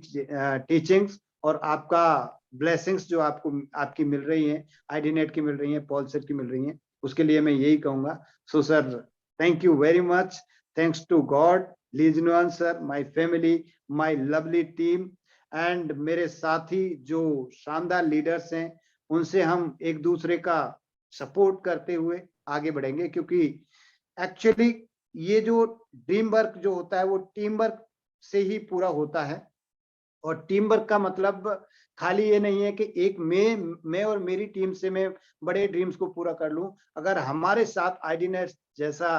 Speaker 4: टीचिंग्स और आपका ब्लेसिंग्स जो आपकी मिल रही हैं, आईडीनेट की मिल रही हैं, पॉल सर की मिल रही हैं, उसके लिए मैं यही कहूँगा। So sir, thank you very much. Thanks to God, Lee sir, my family, my lovely team, and मेरे साथी जो शानदार लीडर्स हैं, उनसे हम एक दूसरे का सपोर्ट करते हुए आगे बढ़ेंगे। क्योंकि एक्चुअली ये जो ड्रीम वर्क जो होता है वो टीम वर्क से ही पूरा होता है। और टीम वर्क का मतलब खाली ये नहीं है कि एक मैं और मेरी टीम से मैं बड़े ड्रीम्स को पूरा कर लूं। अगर हमारे साथ आईडीनेट जैसा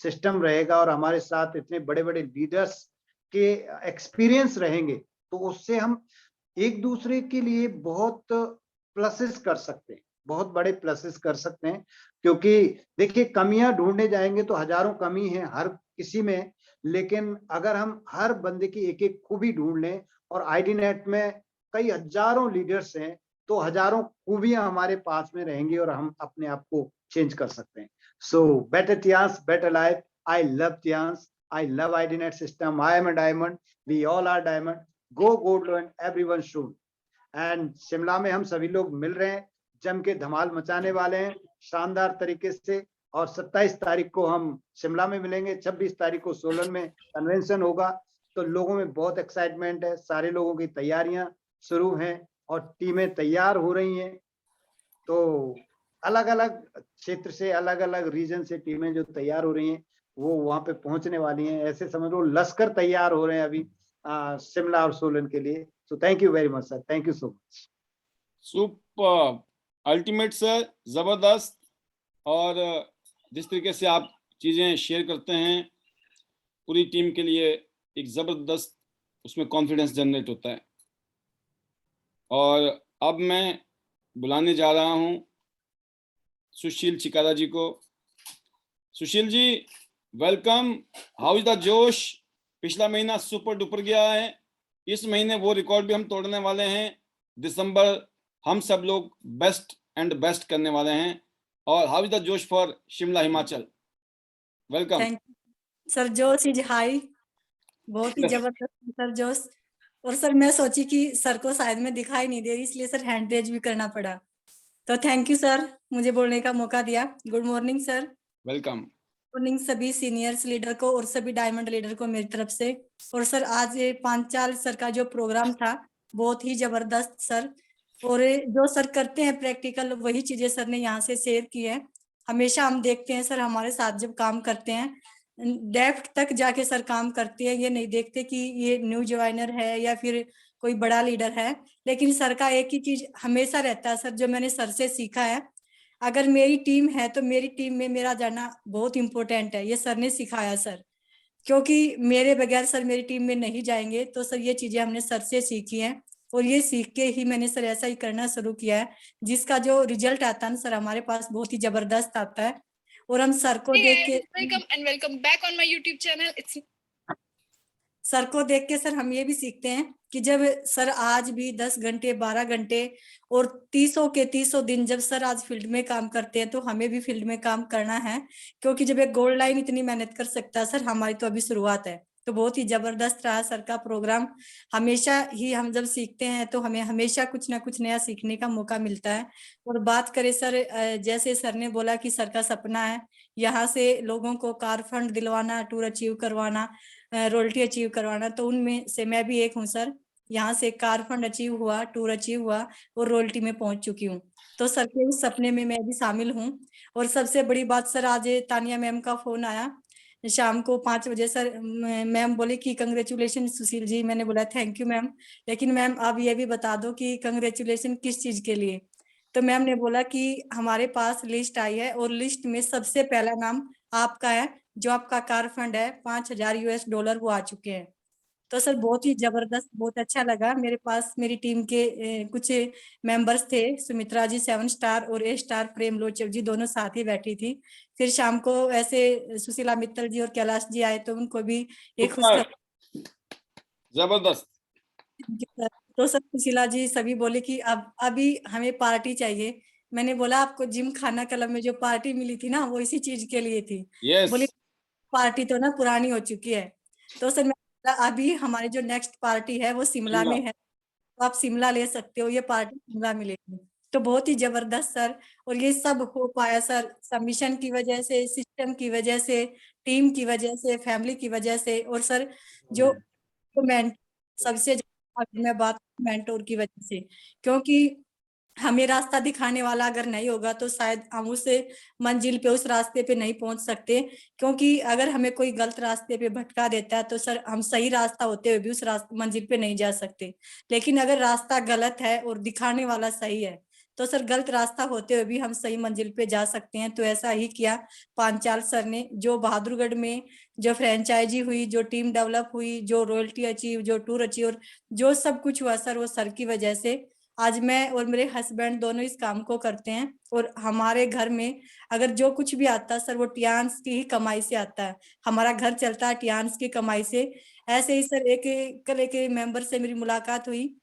Speaker 4: सिस्टम रहेगा और हमारे साथ इतने बड़े बड़े लीडर्स के एक्सपीरियंस रहेंगे, तो उससे हम एक दूसरे के लिए बहुत प्लसेस कर सकते हैं, बहुत बड़े प्लसेस कर सकते हैं। क्योंकि देखिए, कमियां ढूंढने जाएंगे तो हजारों कमी है हर किसी में, लेकिन अगर हम हर बंदे की एक एक खूबी ढूंढ लें, और आईडीनेट में कई हजारों लीडर्स हैं, तो हजारों खूबियां हमारे पास में रहेंगी और हम अपने आप को चेंज कर सकते हैं। So better Tiens, better life. I love Tiens, I love आईडीनेट system. I am a diamond, we all are diamond. Go gold and everyone should. And Shimla में हम सभी लोग मिल रहे हैं, जम के धमाल मचाने वाले हैं शानदार तरीके से। और 27 तारीख को हम शिमला में मिलेंगे, 26 तारीख को सोलन में कन्वेंशन होगा। तो लोगों में बहुत एक्साइटमेंट है, सारे लोगों की तैयारियां शुरू हैं और टीमें तैयार हो रही हैं। तो अलग अलग क्षेत्र से, अलग अलग रीजन से टीमें जो तैयार हो रही हैं वो वहां पे पहुंचने वाली हैं। ऐसे समझ लो लश्कर तैयार हो रहे हैं अभी शिमला और सोलन के लिए। सो thank you very much sir, thank you so much.
Speaker 1: Super, ultimate sir, जबरदस्त। और जिस तरीके से आप चीजें शेयर करते हैं, पूरी टीम के लिए एक जबरदस्त उसमें कॉन्फिडेंस जनरेट होता है। और अब मैं बुलाने जा रहा हूं सुशील चिकारा जी को। Sushil ji, welcome. How is the जोश? पिछला महीना सुपर डुपर गया है, इस महीने वो रिकॉर्ड भी हम तोड़ने वाले हैं। दिसंबर हम सब लोग बेस्ट एंड बेस्ट करने वाले हैं। और हाउ इज द जोश for Shimla Himachal? Welcome
Speaker 5: sir. जोश इज हाई, बहुत ही जबरदस्त सर जोश। और सर मैं सोची कि सर को शायद में दिखाई नहीं दे रही, इसलिए सर हैंड रेज भी करना पड़ा। तो थैंक यू सर, मुझे बोलने का मौका दिया। Good morning sir.
Speaker 1: Welcome.
Speaker 5: Morning सभी सीनियर्स लीडर को और सभी डायमंड लीडर को मेरी तरफ से। और सर आज ये पांचाल सर का जो प्रोग्राम था बहुत ही जबरदस्त सर। और जो सर करते हैं प्रैक्टिकल वही चीजें सर ने यहाँ से शेयर की है। हमेशा हम देखते हैं सर, हमारे साथ जब काम करते हैं डेप्थ तक जाके सर काम करते हैं, ये नहीं देखते कि ये न्यू ज्वाइनर है या फिर कोई बड़ा लीडर है। लेकिन सर का एक ही चीज हमेशा रहता है सर, जो मैंने सर से सीखा है, अगर मेरी टीम है तो मेरी टीम में मेरा जाना बहुत इंपॉर्टेंट है, ये सर ने सिखाया सर। क्योंकि मेरे बगैर सर मेरी टीम में नहीं जाएंगे, तो सर ये चीजें हमने सर से सीखी हैं और ये सीख के ही मैंने सर ऐसा ही करना शुरू किया है, जिसका जो रिजल्ट आता है ना सर हमारे पास बहुत ही जबरदस्त आता है। और हम सर को देख के
Speaker 6: Welcome and welcome back on my YouTube channel. It's
Speaker 5: sir को देख के सर हम ये भी सीखते हैं कि जब सर आज भी 10 घंटे 12 घंटे और 30 दिन जब सर आज फील्ड में काम करते हैं, तो हमें भी फील्ड में काम करना है। क्योंकि जब एक गोल्ड लाइन इतनी मेहनत कर सकता है सर, हमारी तो अभी शुरुआत है। तो बहुत ही जबरदस्त रहा सर का प्रोग्राम। हमेशा ही हम जब सीखते हैं तो हमें हमेशा कुछ ना कुछ नया सीखने का मौका मिलता है। और बात करें सर, जैसे सर ने बोला कि सर का सपना है यहाँ से लोगों को कार फंड दिलवाना, टूर अचीव करवाना, रॉयल्टी अचीव करवाना, तो उनमें से मैं भी एक हूँ सर। यहाँ से कार फंड अचीव हुआ, टूर अचीव हुआ और रॉयल्टी में पहुंच चुकी हूँ। तो सर के उस सपने में मैं भी शामिल हूँ। और सबसे बड़ी बात सर, आज तानिया मैम का फोन आया शाम को 5 बजे सर। मैम बोले कि कंग्रेचुलेशन सुशील जी। मैंने बोला थैंक यू मैम, लेकिन मैम आप ये भी बता दो कि कंग्रेचुलेशन किस चीज के लिए। तो मैम ने बोला कि हमारे पास लिस्ट आई है और लिस्ट में सबसे पहला नाम आपका है, जो आपका कार फंड है $5000 वो आ चुके हैं। तो सर बहुत ही जबरदस्त, बहुत अच्छा लगा। मेरे पास मेरी टीम के कुछ मेंबर्स थे, सुमित्रा जी 7 स्टार और A स्टार प्रेम लोचव जी, दोनों साथ ही बैठी थी। फिर शाम को ऐसे सुशीला मित्तल जी और कैलाश जी आए, तो उनको भी एक खुशखबरी।
Speaker 1: जबरदस्त।
Speaker 5: तो सर सुशीला जी सभी बोले कि अब अभी हमें पार्टी चाहिए। मैंने बोला आपको जिम खाना क्लब में जो पार्टी मिली थी ना, वो इसी चीज के लिए थी।
Speaker 1: यस।
Speaker 5: बोली पार्टी तो ना पुरानी हो चुकी है। तो सर मैं बोला, अभी हमारी जो नेक्स्ट पार्टी है वो शिमला में है, तो आप शिमला ले सकते हो, ये पार्टी शिमला मिलेगी। तो बहुत ही जबरदस्त सर। और ये सब हो पाया सर सबमिशन की वजह से, सिस्टम की वजह से, टीम की वजह से, फैमिली की वजह से। और सर जो सबसे मैं बात मेंटोर की वजह से, क्योंकि हमें रास्ता दिखाने वाला अगर नहीं होगा तो शायद हम उस मंजिल पे, उस रास्ते पे नहीं पहुंच सकते। क्योंकि अगर हमें कोई गलत रास्ते पे भटका देता है तो सर हम सही रास्ता होते हुए भी उस रास्ते मंजिल पे नहीं जा सकते। लेकिन अगर रास्ता गलत है और दिखाने वाला सही है, तो सर गलत रास्ता होते हुए भी हम सही मंजिल पे जा सकते हैं। तो ऐसा ही किया पांचाल सर ने। जो बहादुरगढ़ में जो फ्रेंचाइजी हुई, जो टीम डेवलप हुई, जो रॉयल्टी अचीव, जो टूर अचीव, जो सब कुछ हुआ सर, वो सर की वजह से आज मैं और मेरे हस्बैंड दोनों इस काम को करते हैं। और हमारे घर में अगर जो कुछ भी आता है सर, वो टियान्स की ही कमाई से आता है। हमारा घर चलता है टियान्स की कमाई से। ऐसे ही सर कल एक मेंबर से मेरी मुलाकात हुई,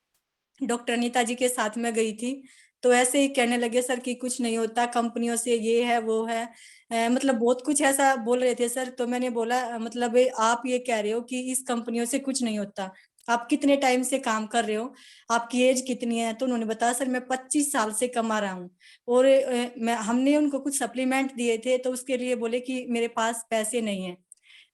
Speaker 5: डॉक्टर अनीता जी के साथ में गई थी। तो ऐसे ही कहने लगे सर कि कुछ नहीं होता कंपनियों से, ये है वो है, मतलब बहुत कुछ ऐसा बोल रहे थे सर। तो मैंने बोला मतलब आप ये कह रहे हो कि इस कंपनियों से कुछ नहीं होता, आप कितने टाइम से काम कर रहे हो, आपकी एज कितनी है? तो उन्होंने बताया सर मैं 25 साल से कमा रहा हूँ। और हमने उनको कुछ सप्लीमेंट दिए थे, तो उसके लिए बोले कि मेरे पास पैसे नहीं है।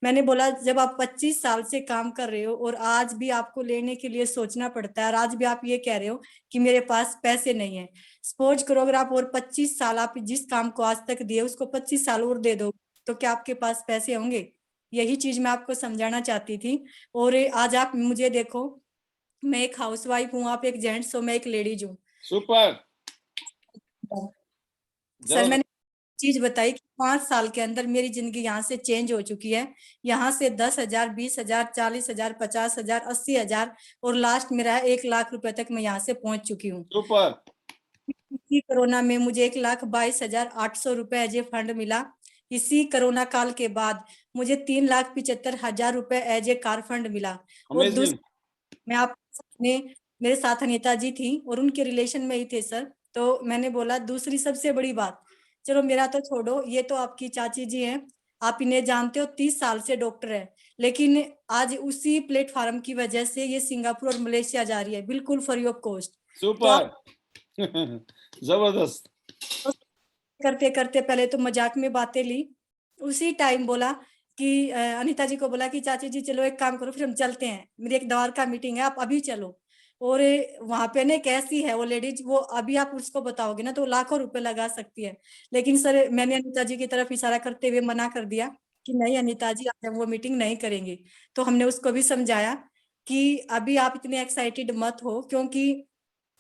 Speaker 5: मैंने बोला जब आप 25 साल से काम कर रहे हो और आज भी आपको लेने के लिए सोचना पड़ता है, और आज भी आप ये कह रहे हो कि मेरे पास पैसे नहीं है, सपोज करो अगर आप और 25 साल आप जिस काम को आज तक दिए उसको 25 साल और दे दो, तो क्या आपके पास पैसे होंगे? यही चीज मैं आपको समझाना चाहती थी। और आज आप मुझे देखो, मैं एक हाउसवाइफ हूँ, आप एक जेंट्स हो, मैं एक लेडीज हूँ।
Speaker 1: सुपर।
Speaker 5: सर मैंने चीज बताई कि 5 साल के अंदर मेरी जिंदगी यहाँ से चेंज हो चुकी है। यहाँ से 10,000, 20,000, 40,000, 50,000, 80,000 और लास्ट मेरा 1 लाख रुपए तक मैं यहाँ से पहुंच चुकी हूँ।
Speaker 1: सुपर।
Speaker 5: इसी कोरोना में मुझे 1,22,800 रुपए एज ए फंड मिला। इसी कोरोना काल के बाद मुझे 3,75,000 रुपए एज ए कार फंड मिला। और मैं आपने मेरे साथ अनीता जी थी और उनके रिलेशन में ही थे सर। तो मैंने बोला दूसरी सबसे बड़ी बात, चलो मेरा तो छोड़ो, ये तो आपकी चाची जी हैं, आप इन्हें जानते हो, 30 साल से डॉक्टर है, लेकिन आज उसी प्लेटफॉर्म की वजह से ये सिंगापुर और मलेशिया जा रही है बिल्कुल फ्री ऑफ कॉस्ट।
Speaker 1: सुपर। जबरदस्त।
Speaker 5: करते करते पहले तो मजाक में बातें ली, उसी टाइम बोला कि अनीता जी को बोला कि चाची जी चलो एक काम करो, फिर हम चलते हैं, मेरी एक द्वारका मीटिंग है, आप अभी चलो। और वहां पे ना एक ऐसी है वो लेडीज, वो अभी आप उसको बताओगे ना तो लाखों रुपए लगा सकती है। लेकिन सर मैंने अनिता जी की तरफ इशारा करते हुए मना कर दिया कि नहीं अनिता जी, आज हम वो मीटिंग नहीं करेंगे। तो हमने उसको भी समझाया कि अभी आप इतने एक्साइटेड मत हो, क्योंकि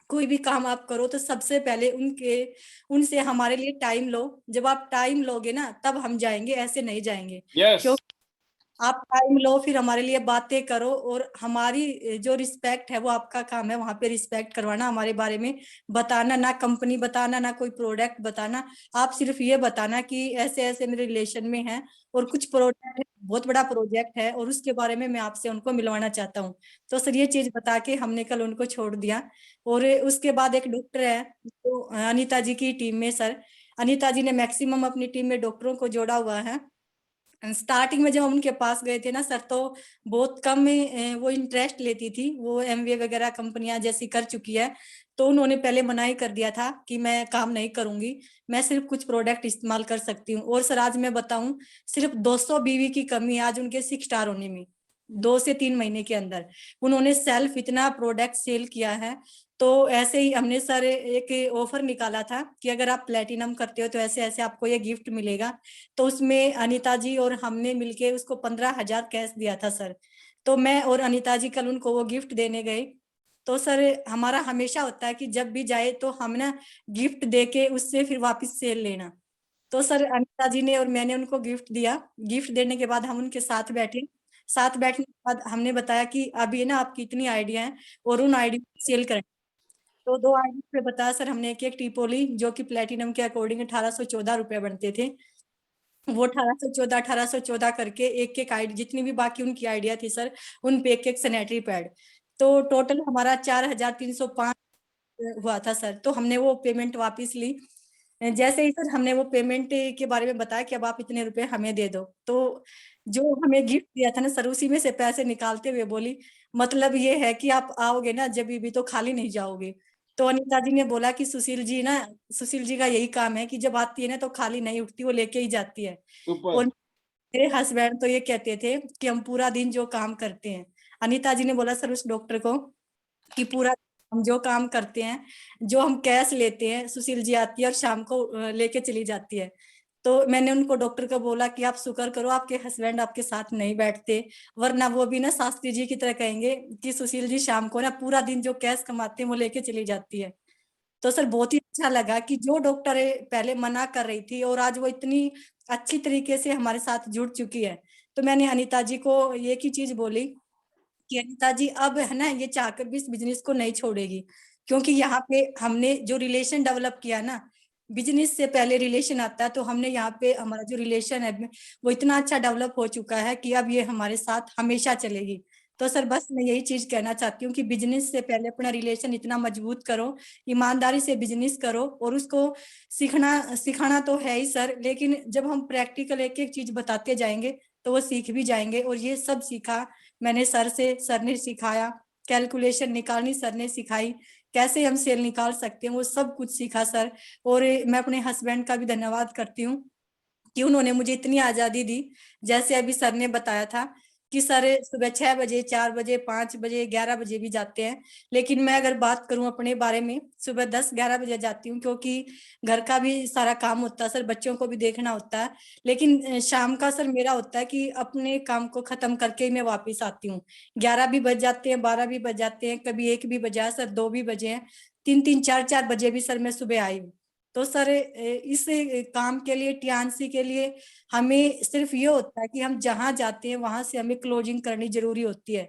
Speaker 5: कोई भी काम आप करो तो सबसे पहले उनसे हमारे लिए टाइम लो। जब आप टाइम लोगे ना तब हम जाएंगे, ऐसे नहीं जाएंगे।
Speaker 1: यस,
Speaker 5: आप टाइम लो, फिर हमारे लिए बातें करो, और हमारी जो रिस्पेक्ट है वो आपका काम है, वहां पे रिस्पेक्ट करवाना, हमारे बारे में बताना, ना कंपनी बताना, ना कोई प्रोडक्ट बताना। आप सिर्फ ये बताना कि ऐसे ऐसे मेरे रिलेशन में है और कुछ प्रोडक्ट है, बहुत बड़ा प्रोजेक्ट है और उसके बारे में मैं आपसे उनको मिलवाना चाहता हूँ। तो सर ये चीज बता के हमने कल उनको छोड़ दिया। और उसके बाद एक डॉक्टर है तो अनिता जी की टीम में सर, अनिता जी ने मैक्सिमम अपनी टीम में डॉक्टरों को जोड़ा हुआ है। स्टार्टिंग में जब हम उनके पास गए थे ना सर, तो बहुत कम में वो इंटरेस्ट लेती थी, वो एमबीए वगैरह कंपनियां जैसी कर चुकी है। तो उन्होंने पहले मना ही कर दिया था कि मैं काम नहीं करूंगी, मैं सिर्फ कुछ प्रोडक्ट इस्तेमाल कर सकती हूँ। और सर आज मैं बताऊं, सिर्फ 200 बीवी की कमी है आज उनके 6 स्टार होने में। 2 से 3 महीने के अंदर उन्होंने सेल्फ इतना प्रोडक्ट सेल किया है। तो ऐसे ही हमने सर एक ऑफर निकाला था कि अगर आप प्लेटिनम करते हो तो ऐसे ऐसे आपको ये गिफ्ट मिलेगा। तो उसमें अनिता जी और हमने मिलके उसको 15,000 कैश दिया था सर। तो मैं और अनिता जी कल उनको वो गिफ्ट देने गए। तो सर हमारा हमेशा होता है कि जब भी जाए तो हम ना गिफ्ट देके उससे फिर वापस सेल लेना। तो सर अनिता जी ने और मैंने उनको गिफ्ट दिया। गिफ्ट देने के बाद हम उनके साथ बैठे। साथ बैठने के बाद हमने बताया कि अभी ना आपकी इतनी आइडिया है और उन आइडिया को सेल करें। तो 2 आइडिया पे बताया सर हमने, एक एक टीपोली जो कि प्लेटिनम के अकॉर्डिंग 1814 रुपए बनते थे, वो 1814 करके एक एक आइडिया, जितनी भी बाकी उनकी आइडिया थी सर, उन पे एक एक सैनिटरी पैड। तो टोटल हमारा 4,305 हुआ था सर। तो हमने वो पेमेंट वापस ली। जैसे ही सर हमने वो पेमेंट के बारे में बताया कि अब आप इतने रुपए हमें दे दो, तो जो हमें गिफ्ट दिया था ना सर, उसी में से पैसे निकालते हुए बोली, मतलब ये है कि आप आओगे ना जब भी तो खाली नहीं जाओगे। तो अनिता जी ने बोला कि सुशील जी का यही काम है कि जब आती है ना तो खाली नहीं उठती, वो लेके ही जाती है।
Speaker 1: सुपर।
Speaker 5: और मेरे हस्बैंड तो ये कहते थे कि हम पूरा दिन जो काम करते हैं, अनिता जी ने बोला सर उस डॉक्टर को कि पूरा हम जो काम करते हैं, जो हम कैश लेते हैं, सुशील जी आती है और शाम को लेके चली जाती है। तो मैंने उनको डॉक्टर को बोला कि आप शुक्र करो आपके हस्बैंड आपके साथ नहीं बैठते, वरना वो भी ना शास्त्री जी की तरह कहेंगे कि सुशील जी शाम को ना पूरा दिन जो कैश कमाते हैं वो लेके चली जाती है। तो सर बहुत ही अच्छा लगा कि जो डॉक्टर पहले मना कर रही थी और आज वो इतनी अच्छी तरीके से हमारे साथ जुड़ चुकी है। तो मैंने अनिता जी को एक ही चीज बोली कि अनिता जी अब है ना ये चाहकर भी इस बिजनेस को नहीं छोड़ेगी, क्योंकि यहाँ पे हमने जो रिलेशन डेवलप किया ना, बिजनेस से पहले रिलेशन आता है, तो हमने यहाँ पे हमारा जो रिलेशन है वो इतना अच्छा डेवलप हो चुका है कि अब ये हमारे साथ हमेशा चलेगी। तो सर बस मैं यही चीज कहना चाहती हूँ कि बिजनेस से पहले अपना रिलेशन इतना मजबूत करो, ईमानदारी से बिजनेस करो, और उसको सिखाना तो है ही सर, लेकिन जब हम प्रैक्टिकल एक एक चीज बताते जाएंगे तो वो सीख भी जाएंगे। और ये सब सीखा मैंने सर से, सर ने सिखाया, कैलकुलेशन निकालनी सर ने सिखाई, कैसे हम सेल निकाल सकते हैं वो सब कुछ सीखा सर। और मैं अपने हस्बैंड का भी धन्यवाद करती हूँ कि उन्होंने मुझे इतनी आजादी दी। जैसे अभी सर ने बताया था कि सर सुबह 6 बजे, 4 बजे, 5 बजे, 11 बजे भी जाते हैं, लेकिन मैं अगर बात करूं अपने बारे में, सुबह 10-11 बजे जाती हूँ, क्योंकि घर का भी सारा काम होता है सर, बच्चों को भी देखना होता है। लेकिन शाम का सर मेरा होता है कि अपने काम को खत्म करके ही मैं वापिस आती हूँ। 11 भी बज जाते हैं, 12 भी बज जाते हैं, कभी 1 भी बजा सर, 2 भी बजे हैं, 3-3, 4-4 बजे भी सर मैं सुबह आई हूँ। तो सर इस काम के लिए, टीआनसी के लिए, हमें सिर्फ ये होता है कि हम जहां जाते हैं वहां से हमें क्लोजिंग करनी जरूरी होती है,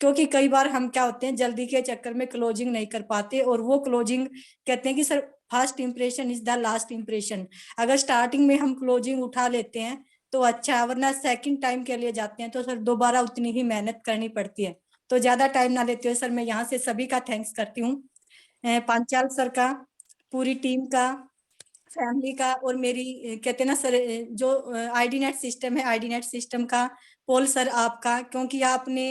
Speaker 5: क्योंकि कई बार हम क्या होते हैं जल्दी के चक्कर में क्लोजिंग नहीं कर पाते, और वो क्लोजिंग कहते हैं कि sir first impression is the last impression. अगर स्टार्टिंग में हम क्लोजिंग उठा लेते हैं तो अच्छा, वरना सेकंड टाइम के लिए जाते हैं तो सर दोबारा उतनी ही मेहनत करनी पड़ती है। तो ज्यादा टाइम ना लेते हुए सर मैं यहाँ से सभी का थैंक्स करती हूँ, पांचाल सर का, पूरी टीम का, फैमिली का, और मेरी कहते हैं ना सर जो आईडी नेट सिस्टम है, आईडी नेट सिस्टम का पोल सर आपका, क्योंकि आपने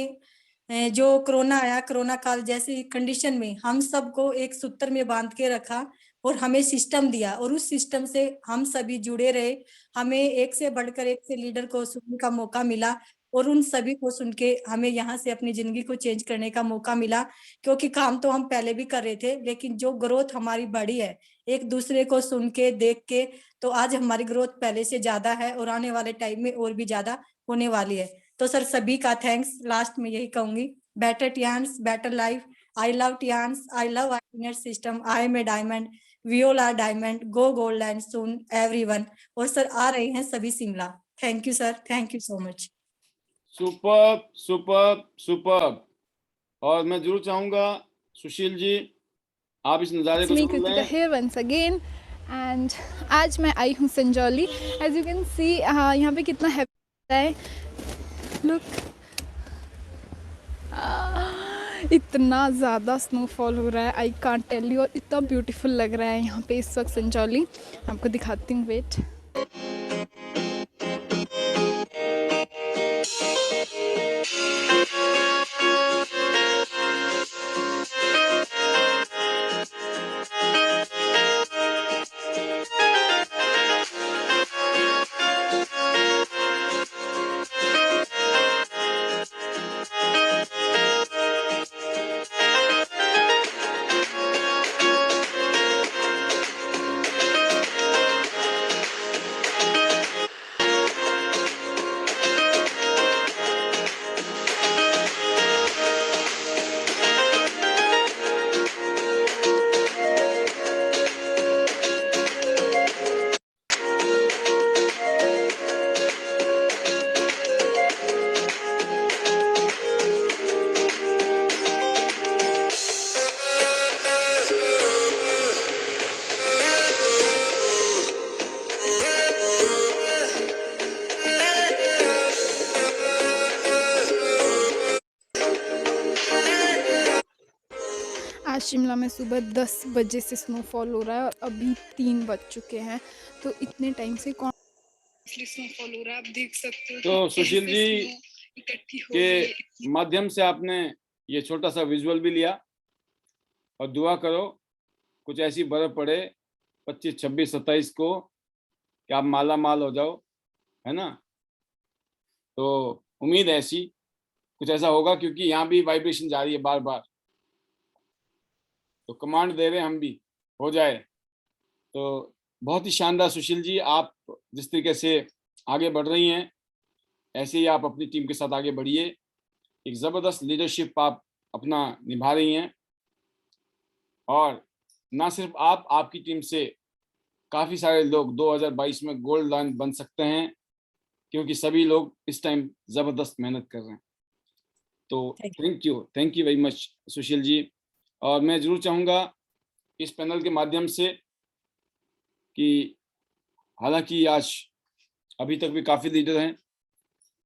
Speaker 5: जो कोरोना आया, कोरोना काल जैसी कंडीशन में हम सबको एक सूत्र में बांध के रखा और हमें सिस्टम दिया, और उस सिस्टम से हम सभी जुड़े रहे। हमें एक से बढ़कर एक से लीडर को सुनने का मौका मिला, और उन सभी को सुन के हमें यहाँ से अपनी जिंदगी को चेंज करने का मौका मिला, क्योंकि काम तो हम पहले भी कर रहे थे, लेकिन जो ग्रोथ हमारी बढ़ी है एक दूसरे को सुन के देख के, तो आज हमारी ग्रोथ पहले से ज्यादा है और आने वाले टाइम में और भी ज्यादा होने वाली है। तो सर सभी का थैंक्स। लास्ट में यही कहूंगी, better Tiens better life. I love Tiens, I love our system, I am a diamond, we all are diamond, go gold and soon everyone. और सर आ रहे हैं सभी Shimla. Thank you sir, thank you so much.
Speaker 1: Super super super. और मैं जरूर चाहूंगा सुशील जी आप इस नज़ारे को
Speaker 7: मी
Speaker 1: जरूर
Speaker 7: कृतिका
Speaker 1: लें।
Speaker 7: हियर वंस अगेन एंड आज मैं आई हूँ Sanjauli. As you can see यहाँ पे कितना हैप्पी है। लुक, इतना ज़्यादा स्नोफॉल हो रहा है, आई कांट टेल यू। और इतना ब्यूटीफुल लग रहा है यहाँ पे इस वक्त संजौली। आपको दिखाती हूँ, वेट। आज शिमला में सुबह 10 बजे से स्नोफॉल हो रहा है और अभी 3 बज चुके हैं। तो इतने टाइम से कौन
Speaker 6: स्नोफॉल हो रहा है, आप देख सकते हो।
Speaker 1: तो
Speaker 6: कि
Speaker 1: सुशील
Speaker 6: कैसे
Speaker 1: जी
Speaker 6: snow इकट्ठी हो रही है।
Speaker 1: के माध्यम से आपने ये छोटा सा विजुअल भी लिया, और दुआ करो कुछ ऐसी बर्फ पड़े 25, 26, 27 को कि आप माला माल हो जाओ, है ना। तो उम्मीद है ऐसी कुछ ऐसा होगा, क्योंकि यहाँ भी वाइब्रेशन जा रही है बार बार। तो कमांड दे रहे हैं हम भी, हो जाए। तो बहुत ही शानदार सुशील जी, आप जिस तरीके से आगे बढ़ रही हैं ऐसे ही आप अपनी टीम के साथ आगे बढ़िए। एक ज़बरदस्त लीडरशिप आप अपना निभा रही हैं, और ना सिर्फ आप, आपकी टीम से काफ़ी सारे लोग 2022 में गोल्ड लाइन बन सकते हैं, क्योंकि सभी लोग इस टाइम ज़बरदस्त मेहनत कर रहे हैं। तो thank you very much Sushil ji. और मैं ज़रूर चाहूँगा इस पैनल के माध्यम से कि हालांकि आज अभी तक भी काफ़ी लीडर हैं,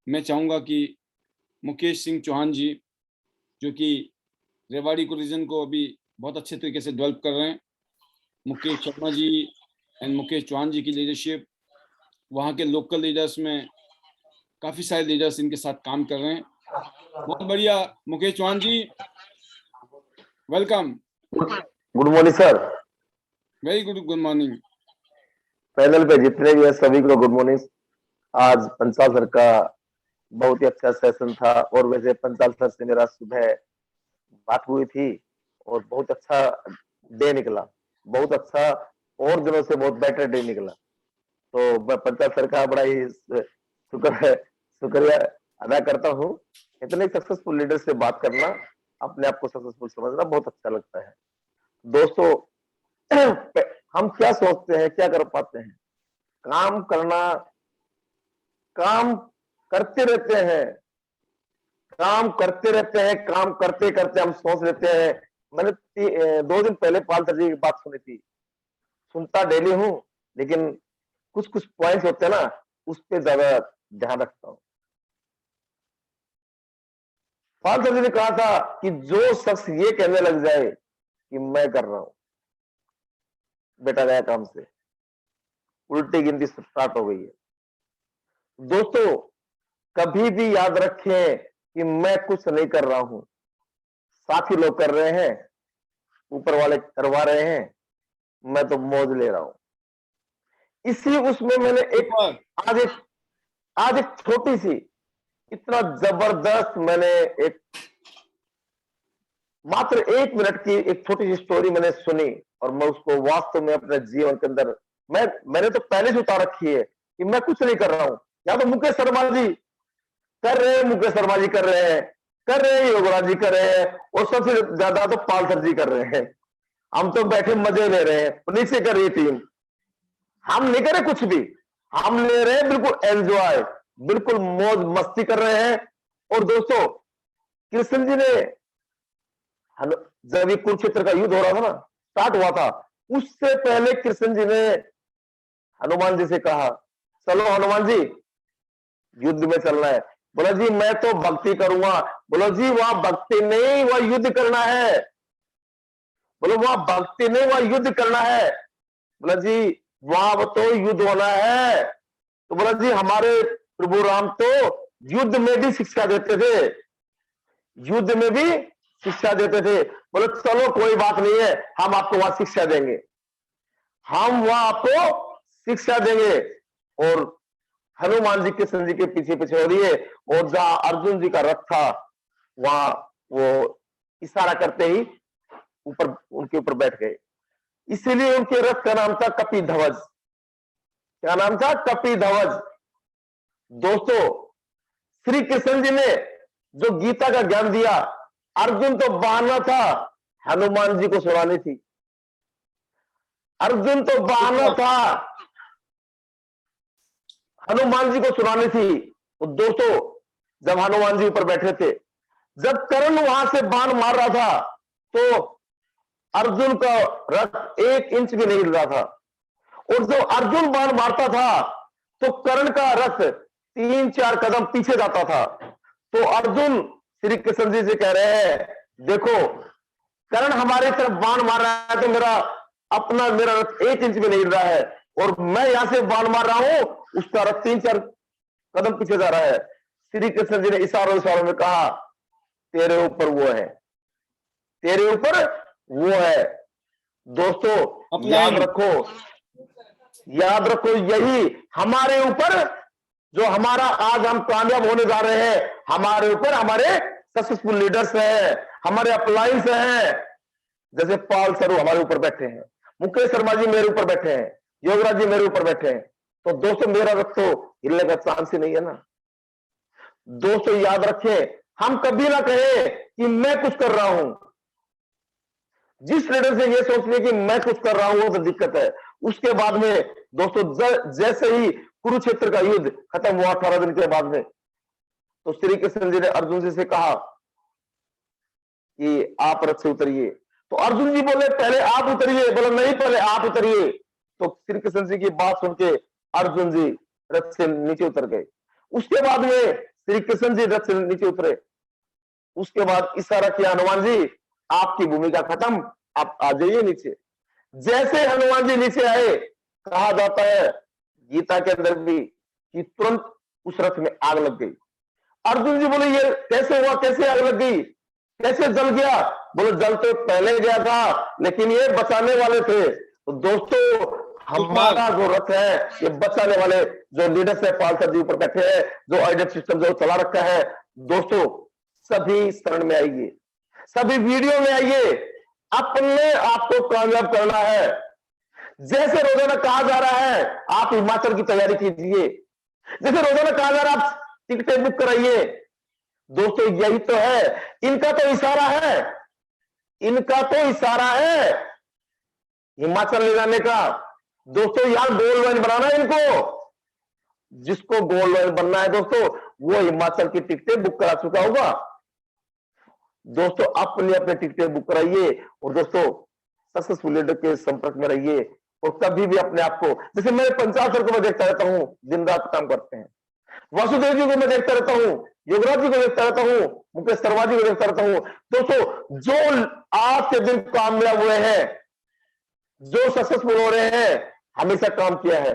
Speaker 1: मैं चाहूँगा कि मुकेश सिंह चौहान जी, जो कि रेवाड़ी को रीजन को अभी बहुत अच्छे तरीके से डेवलप कर रहे हैं, मुकेश शर्मा जी एंड मुकेश चौहान जी की लीडरशिप, वहाँ के लोकल लीडर्स में काफ़ी सारे लीडर्स इनके साथ काम कर रहे हैं। बहुत बढ़िया Mukesh Chauhan ji, welcome.
Speaker 8: Good morning sir.
Speaker 1: Very good morning.
Speaker 8: Panel पे जितने भी हैं सभी को गुड मॉर्निंग। आज पंचाल सर का बहुत ही अच्छा सेशन था, और वैसे पंचाल सर से मेरा सुबह बात हुई थी और बहुत अच्छा डे निकला, बहुत अच्छा, और दिनों से बहुत बेटर डे निकला। तो मैं पंचाल सर का बड़ा ही शुक्रिया अदा करता हूँ। इतने सक्सेसफुल लीडर से बात करना, अपने आप को सक्सेसफुल समझना बहुत अच्छा लगता है। दोस्तों, हम क्या सोचते हैं, क्या कर पाते हैं? काम करना, काम करते रहते हैं, काम करते रहते हैं, काम करते करते हम सोच लेते हैं। मैंने 2 दिन पहले पाल सर जी की बात सुनी थी, सुनता डेली हूँ, लेकिन कुछ कुछ पॉइंट्स होते हैं ना, उस पर ज्यादा ध्यान रखता हूँ। पाल सर जी ने कहा था कि जो शख्स ये कहने लग जाए कि मैं कर रहा हूं, बेटा गया काम से, उल्टी गिनती स्टार्ट हो गई है। दोस्तों, कभी भी याद रखें कि मैं कुछ नहीं कर रहा हूं, साथी लोग कर रहे हैं, ऊपर वाले करवा रहे हैं, मैं तो मौज ले रहा हूं। इसी उसमें मैंने आज एक छोटी सी इतना जबरदस्त, मैंने एक मात्र 1 मिनट की एक छोटी सी स्टोरी मैंने सुनी और मैं उसको वास्तव में अपने जीवन के अंदर मैंने तो पहले से उतार रखी है कि मैं कुछ नहीं कर रहा हूं। या तो मुकेश शर्मा जी कर रहे हैं, मुकेश शर्मा जी कर रहे हैं, योगराज जी कर रहे हैं, और सबसे ज्यादा तो पाल सर जी कर रहे हैं। हम तो बैठे मजे ले रहे हैं, नीचे कर रही टीम। हम नहीं करे कुछ भी, हम ले रहे हैं बिल्कुल एंजॉय, बिल्कुल मौज मस्ती कर रहे हैं। और दोस्तों, कृष्ण जी ने जब ये कुरुक्षेत्र का युद्ध हो रहा था ना, स्टार्ट हुआ था, उससे पहले कृष्ण जी ने हनुमान जी से कहा, चलो हनुमान जी युद्ध में चलना है। बोला जी मैं तो भक्ति करूंगा। बोलो जी वहां भक्ति नहीं, वहां युद्ध करना है। बोलो वहां भक्ति नहीं, वहां युद्ध करना है। बोला जी वहां तो युद्ध होना है। तो बोला जी हमारे प्रभु राम तो युद्ध में भी शिक्षा देते थे, युद्ध में भी शिक्षा देते थे। बोले चलो कोई बात नहीं है, हम आपको वहां शिक्षा देंगे, हम वहां आपको शिक्षा देंगे। और हनुमान जी कृष्ण जी के पीछे पीछे हो रही है, और जहां अर्जुन जी का रथ था वहां वो इशारा करते ही ऊपर उनके ऊपर बैठ गए। इसीलिए उनके रथ का नाम था कपिध्वज। क्या नाम था? कपिध्वज। दोस्तों, श्री कृष्ण जी ने जो गीता का ज्ञान दिया, अर्जुन तो बहाना था, हनुमान जी को सुनानी थी। अर्जुन तो बहाना था, हनुमान जी को सुनानी थी। तो दोस्तों, जब हनुमान जी ऊपर बैठे थे, जब कर्ण वहां से बाण मार रहा था, तो अर्जुन का रथ 1 इंच भी नहीं हिल रहा था। और जब अर्जुन बाण मारता था, तो कर्ण का रथ 3-4 कदम पीछे जाता था। तो अर्जुन श्री कृष्ण जी से कह रहे हैं, देखो कर्ण हमारी तरफ बाण मार रहा है, तो मेरा रथ 1 इंच भी नहीं हिल रहा है, और मैं यहां से बाण मार रहा हूं, उसका रथ 3-4 कदम पीछे जा रहा है। श्री कृष्ण जी ने इशारों में कहा, तेरे ऊपर वो है, तेरे ऊपर वो है। दोस्तों याद रखो, यही हमारे ऊपर, जो हमारा आज हम कामयाब होने जा रहे हैं, हमारे ऊपर हमारे सक्सेसफुल लीडर्स हैं, हमारे अपलाइंस हैं। जैसे पाल सर हमारे ऊपर बैठे हैं, मुकेश शर्मा जी मेरे ऊपर बैठे हैं, योगराज जी मेरे ऊपर बैठे हैं। तो दोस्तों, मेरा रथ तो हिलने का चांस ही नहीं है ना। दोस्तों याद रखें, हम कभी ना कहें कि मैं कुछ कर रहा हूं। जिस लीडर से ये सोच ले कि मैं कुछ कर रहा हूं, वो तो दिक्कत है। उसके बाद में दोस्तों, जैसे ही कुरुक्षेत्र का युद्ध खत्म हुआ 18 दिन के बाद में, तो श्री कृष्ण जी ने अर्जुन जी से कहा कि आप रथ से उतरिए। तो अर्जुन जी बोले पहले आप उतरिए। बोला नहीं, पहले आप उतरिए। तो श्री कृष्ण जी की बात सुन के अर्जुन जी रथ से नीचे उतर गए। उसके बाद में श्री कृष्ण जी रथ से नीचे उतरे। उसके बाद इशारा किया, हनुमान जी आपकी भूमिका खत्म, आप आ जाइए नीचे। जैसे हनुमान जी नीचे आए, कहा जाता है गीता के अंदर भी कि तुरंत उस रथ में आग लग गई। अर्जुन जी बोले ये कैसे हुआ, कैसे आग लग गई, कैसे जल गया? बोले जल तो पहले गया था, लेकिन ये बचाने वाले थे। तो दोस्तों, हमारा जो रथ है, ये बचाने वाले जो लीडर्स है, पाल सर जी ऊपर बैठे हैं, जो आइडिया सिस्टम जो चला रखा है, दोस्तों सभी शरण में आइए, सभी वीडियो में आइए। अपने आप को कामयाब करना है। जैसे रोजाना कहा जा रहा है, आप हिमाचल की तैयारी कीजिए। जैसे रोजाना कहा जा रहा है, आप टिकटें बुक कराइए। दोस्तों यही तो है, इनका तो इशारा है, इनका तो इशारा है हिमाचल ले जाने का। दोस्तों यार गोल्ड लाइन बनाना है इनको। जिसको गोल्ड लाइन बनना है दोस्तों, वो हिमाचल की टिकटें बुक करा चुका होगा। दोस्तों अपने अपने टिकटें बुक कराइए, और दोस्तों सक्सेसफुल लीडर के संपर्क में रहिए। और कभी भी अपने आप को, जैसे मेरे पंचाल सर को मैं देखता रहता हूं, दिन रात काम करते हैं, वासुदेव जी को मैं देखता रहता हूं, योगराज जी को देखता रहता हूं, मुकेश शर्मा जी को देखता रहता हूं। दोस्तों जो आज के दिन कामयाब हुए हैं, जो सक्सेसफुल हो रहे हैं, हमेशा काम किया है।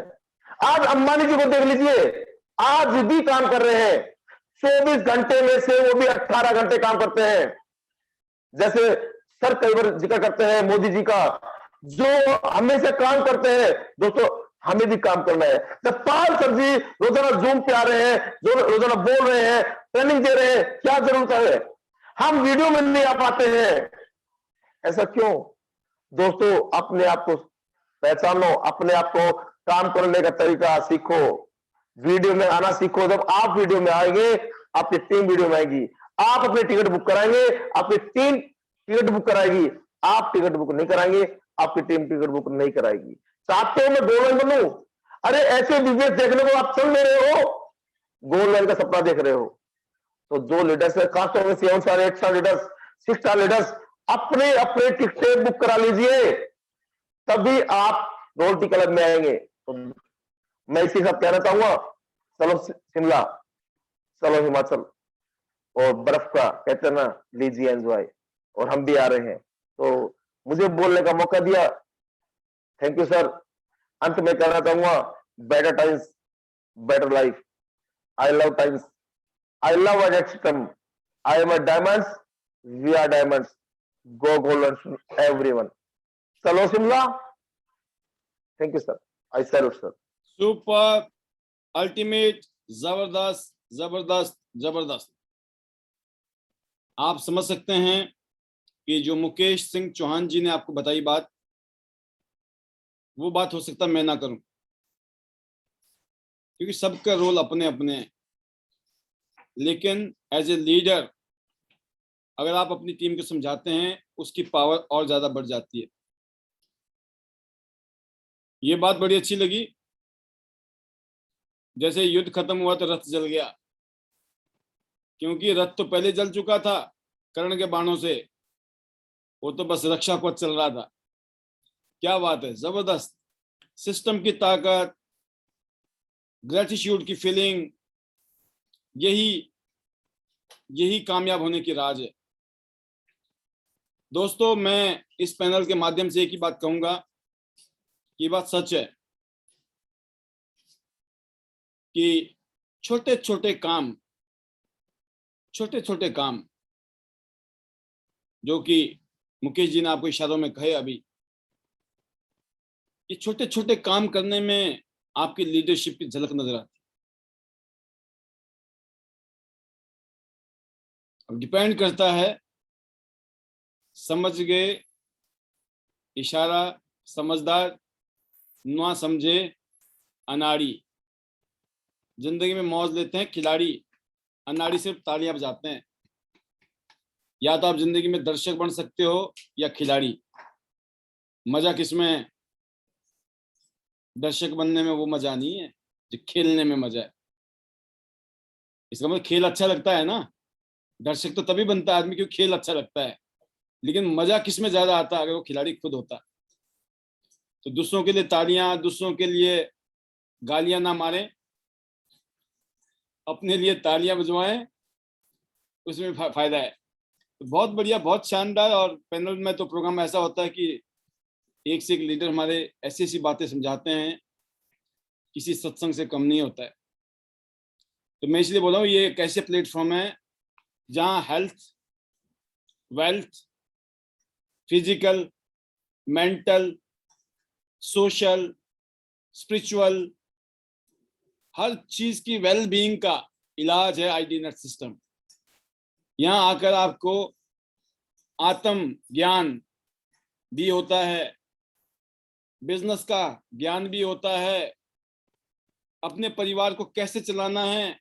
Speaker 8: आज अंबानी जी को देख लीजिए, आज भी काम कर रहे हैं। 24 घंटे में से वो भी 18 घंटे काम करते हैं। जैसे सर कई बार जिक्र करते हैं मोदी जी का, जो हमेशा काम करते हैं। दोस्तों हमें भी काम करना है। जब पाल सर जी रोजाना जूम पे आ रहे हैं, रोजाना बोल रहे हैं, ट्रेनिंग दे रहे हैं, क्या जरूरत है? हम वीडियो में नहीं आ पाते हैं, ऐसा क्यों? दोस्तों, अपने आप को पहचानो, अपने आप को काम करने का तरीका सीखो, वीडियो में आना सीखो। जब आप वीडियो में आएंगे, आपकी टीम वीडियो में आएगी। आप अपनी टिकट बुक कराएंगे, आपकी टीम टिकट बुक कराएगी। आप टिकट बुक नहीं कराएंगे, आपकी टीम टिकट बुक नहीं कराएगी। चाहते हो मैं गोल्ड बनूं? अरे ऐसे बिजनेस देखने को आप चल रहे हो, गोल्ड लाइन का सपना देख रहे हो। तो जो लीडर्स है, खासतौर में 7 star, 8 star leaders, 6 star leaders, अपने अपने टिकटें बुक करा लीजिए, तभी आप रोटी क्लब में आएंगे। तो मैं इसी साथ कहना चाहूंगा, चलो शिमला, चलो हिमाचल, और बर्फ का कहते हैं ना, लीजिए एंजॉय। और हम भी आ रहे हैं, तो मुझे बोलने का मौका दिया, थैंक यू सर। अंत में कहना चाहूंगा, better times, better life. I love times, I love our system. I am a diamonds. We are diamonds. Go golden, everyone. Chalo Shimla. Thank you, sir. I salute, sir.
Speaker 1: Super, ultimate, जबरदस्त जबरदस्त जबरदस्त। आप समझ सकते हैं कि जो मुकेश सिंह चौहान जी ने आपको बताई बात, वो बात हो सकता मैं ना करूं, क्योंकि सबका रोल अपने अपने हैं। लेकिन एज ए लीडर अगर आप अपनी टीम को समझाते हैं, उसकी पावर और ज्यादा बढ़ जाती है। ये बात बड़ी अच्छी लगी। जैसे युद्ध खत्म हुआ तो रथ जल गया, क्योंकि रथ तो पहले जल चुका था कर्ण के बाणों से, वो तो बस रक्षा कवच चल रहा था। क्या बात है, जबरदस्त। सिस्टम की ताकत, ग्रेटिट्यूड की फीलिंग, यही कामयाब होने की राज है। दोस्तों, मैं इस पैनल के माध्यम से एक ही बात कहूंगा, ये बात सच है कि छोटे छोटे काम जो कि मुकेश जी ने आपको इशारों में कहे अभी, ये छोटे छोटे काम करने में आपकी लीडरशिप की झलक नजर आती है। अब डिपेंड करता है, समझ गए इशारा समझदार, ना समझे अनाड़ी। जिंदगी में मौज लेते हैं खिलाड़ी, अनाड़ी सिर्फ तालियां बजाते हैं। या तो आप जिंदगी में दर्शक बन सकते हो या खिलाड़ी। मजा किसमें है? दर्शक बनने में वो मजा नहीं है जो खेलने में मजा है। इसका मतलब खेल अच्छा लगता है ना, दर्शक तो तभी बनता है आदमी क्योंकि खेल अच्छा लगता है। लेकिन मजा किसमें ज्यादा आता है? अगर वो खिलाड़ी खुद होता। तो दूसरों के लिए तालियां, दूसरों के लिए गालियां ना मारें, अपने लिए तालियां बजवाएं, उसमें फायदा है। तो बहुत बढ़िया, बहुत शानदार। और पैनल में तो प्रोग्राम ऐसा होता है कि एक से एक लीडर हमारे ऐसी ऐसी बातें समझाते हैं, किसी सत्संग से कम नहीं होता है। तो मैं इसलिए बोल रहा हूँ, ये एक ऐसे प्लेटफॉर्म है जहाँ health, wealth, physical, mental, social, spiritual, हर चीज की वेल बीइंग का इलाज है आईडी नेट सिस्टम। यहाँ आकर आपको आत्म ज्ञान भी होता है, बिजनेस का ज्ञान भी होता है, अपने परिवार को कैसे चलाना है,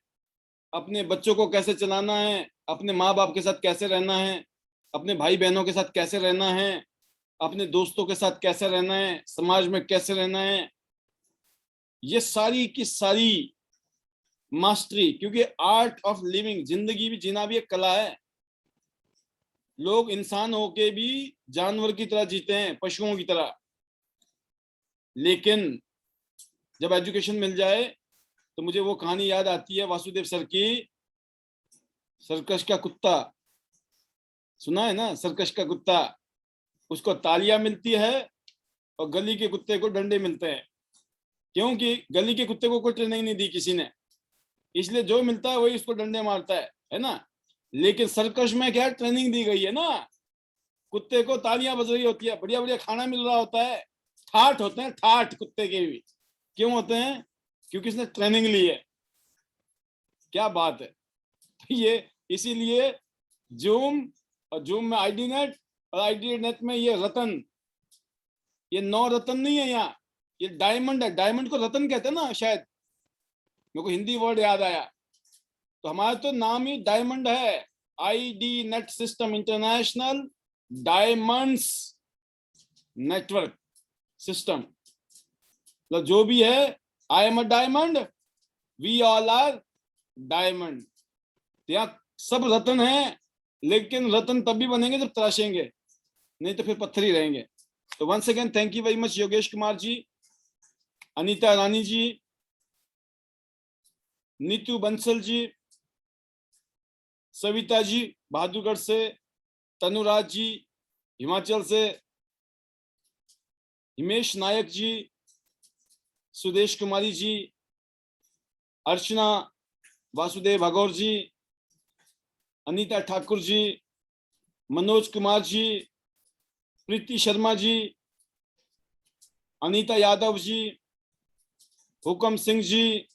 Speaker 1: अपने बच्चों को कैसे चलाना है, अपने माँ बाप के साथ कैसे रहना है, अपने भाई बहनों के साथ कैसे रहना है, अपने दोस्तों के साथ कैसे रहना है, समाज में कैसे रहना है। ये सारी की सारी मास्टरी, क्योंकि आर्ट ऑफ लिविंग, जिंदगी भी जीना भी एक कला है। लोग इंसान होके भी जानवर की तरह जीते हैं, पशुओं की तरह। लेकिन जब एजुकेशन मिल जाए तो मुझे वो कहानी याद आती है वासुदेव सर की, सर्कस का कुत्ता। सुना है ना, सर्कस का कुत्ता। उसको तालियां मिलती है और गली के कुत्ते को डंडे मिलते हैं, क्योंकि गली के कुत्ते को कोई ट्रेनिंग नहीं दी किसी ने, इसलिए जो मिलता है वही उसको डंडे मारता है ना। लेकिन सर्कस में क्या ट्रेनिंग दी गई है ना, कुत्ते को तालियां बज रही होती है, बढ़िया बढ़िया खाना मिल रहा होता है, ठाठ होते हैं ठाठ कुत्ते के भी, क्यों होते हैं? क्योंकि इसने ट्रेनिंग ली है। क्या बात है। ये इसीलिए जूम और जूम में आईडी नेट और आईडी नेट में ये रतन, ये 9 रतन नहीं है यहाँ, ये डायमंड है। डायमंड को रतन कहते हैं ना, शायद मेरे को हिंदी वर्ड याद आया। तो हमारा तो नाम ही डायमंड है, ID net system international diamonds network system. मतलब जो भी है, I am a diamond, we all are diamond. यहाँ सब रतन है, लेकिन रतन तब भी बनेंगे जब तराशेंगे, नहीं तो फिर पत्थर ही रहेंगे। तो once again thank you very much Yogesh Kumar ji, Anita Rani ji, Neetu Bansal ji, Savita ji Bahadurgarh से, तनुराज जी हिमाचल से, हिमेश नायक जी, सुदेश कुमारी जी, अर्चना वासुदेव भगौर जी, अनीता ठाकुर जी, मनोज कुमार जी, प्रीति शर्मा जी, अनीता यादव जी, हुकम सिंह जी,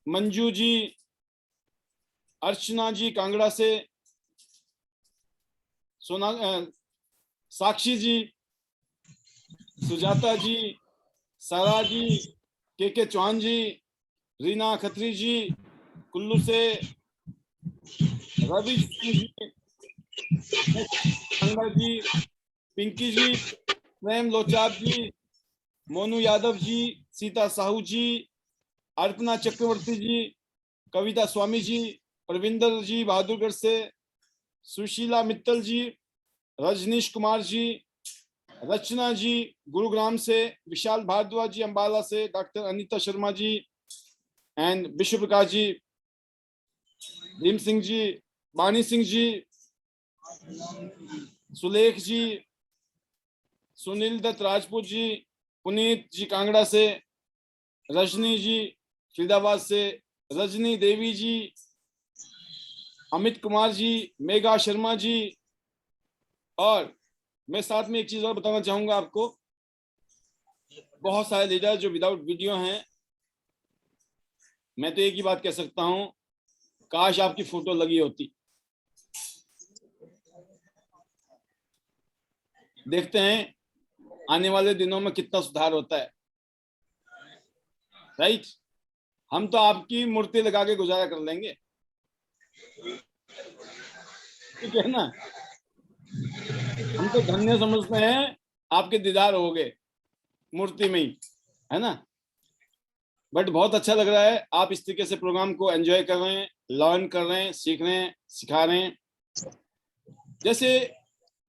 Speaker 1: मंजू जी, अर्चना जी कांगड़ा से, सोना साक्षी जी, सुजाता जी, सारा जी, के चौहान जी, रीना खत्री जी कुल्लू से, रवि जी, जी, पिंकी जी, प्रेम लोचाब जी, मोनू यादव जी, सीता साहू जी, अर्पना चक्रवर्ती जी, कविता स्वामी जी, प्रविंदर जी बहादुरगढ़ से, सुशीला मित्तल जी, रजनीश कुमार जी, रचना जी गुरुग्राम से, विशाल भारद्वाज जी अंबाला से, डॉक्टर अनीता शर्मा जी एंड विश्व प्रकाश जी, भीम सिंह जी, बानी सिंह जी, सुलेख जी, सुनील दत्त राजपूत जी, पुनीत जी कांगड़ा से, रजनी जी फरीदाबाद से, रजनी देवी जी, अमित कुमार जी, मेघा शर्मा जी। और मैं साथ में एक चीज और बताना चाहूंगा आपको, बहुत सारे लीडर जो विदाउट वीडियो हैं, मैं तो एक ही बात कह सकता हूं, काश आपकी फोटो लगी होती। देखते हैं आने वाले दिनों में कितना सुधार होता है, राइट। हम तो आपकी मूर्ति लगा के गुजारा कर लेंगे, ठीक है ना। हम तो धन्य समझते हैं आपके दीदार हो गए मूर्ति में ही, है ना। बट बहुत अच्छा लग रहा है, आप इस तरीके से प्रोग्राम को एंजॉय कर रहे हैं, लर्न कर रहे हैं, सीख रहे हैं, सिखा रहे हैं। जैसे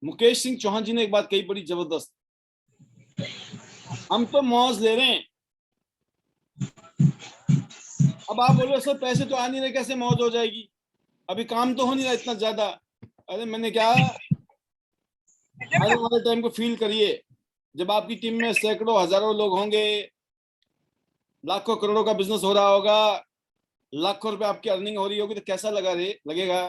Speaker 1: मुकेश सिंह चौहान जी ने एक बात कही बड़ी जबरदस्त, हम तो मौज ले रहे हैं। अब आप बोलो सर पैसे तो आ नहीं रहे, कैसे मौज हो जाएगी, अभी काम तो हो नहीं रहा इतना ज्यादा। अरे मैंने क्या, आने वाले टाइम को फील करिए, जब आपकी टीम में सैकड़ों हजारों लोग होंगे, लाखों करोड़ों का बिजनेस हो रहा होगा, लाखों रुपए आपकी अर्निंग हो रही होगी, तो कैसा लगेगा।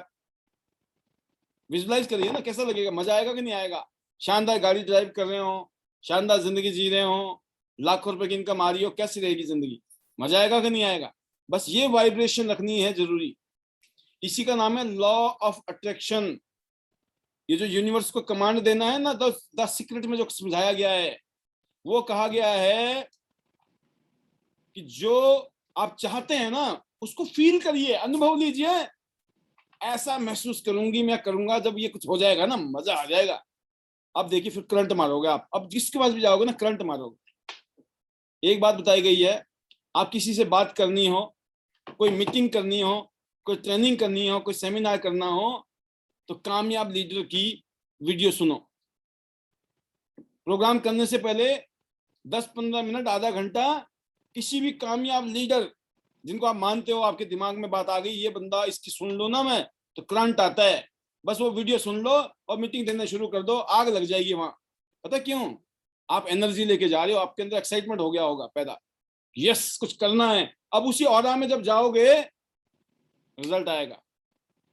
Speaker 1: विजुलाइज करिए ना, कैसा लगेगा, मजा आएगा कि नहीं आएगा। शानदार गाड़ी ड्राइव कर रहे हो, शानदार जिंदगी जी रहे हो, लाखों रुपए की इनकम आ रही हो, कैसी रहेगी जिंदगी, मजा आएगा कि नहीं आएगा। बस ये वाइब्रेशन रखनी है जरूरी। इसी का नाम है लॉ ऑफ अट्रैक्शन। ये जो यूनिवर्स को कमांड देना है ना, द सीक्रेट में जो समझाया गया है, वो कहा गया है कि जो आप चाहते हैं ना, उसको फील करिए, अनुभव लीजिए। ऐसा महसूस करूंगी मैं, करूंगा, जब ये कुछ हो जाएगा ना, मजा आ जाएगा। अब देखिए फिर करंट मारोगे आप, अब जिसके पास भी जाओगे ना करंट मारोगे। एक बात बताई गई है, आप किसी से बात करनी हो, कोई मीटिंग करनी हो, कोई ट्रेनिंग करनी हो, कोई सेमिनार करना हो, तो कामयाब लीडर की वीडियो सुनो। प्रोग्राम करने से पहले 10-15 मिनट, आधा घंटा किसी भी कामयाब लीडर जिनको आप मानते हो, आपके दिमाग में बात आ गई, ये बंदा इसकी सुन लो ना मैं, तो करंट आता है। बस वो वीडियो सुन लो और मीटिंग देना शुरू कर दो, आग लग जाएगी वहां। पता क्यों? आप एनर्जी लेके जा रहे हो, आपके अंदर एक्साइटमेंट हो गया होगा पैदा, यस कुछ करना है। अब उसी ऑरा में जब जाओगे, रिजल्ट आएगा।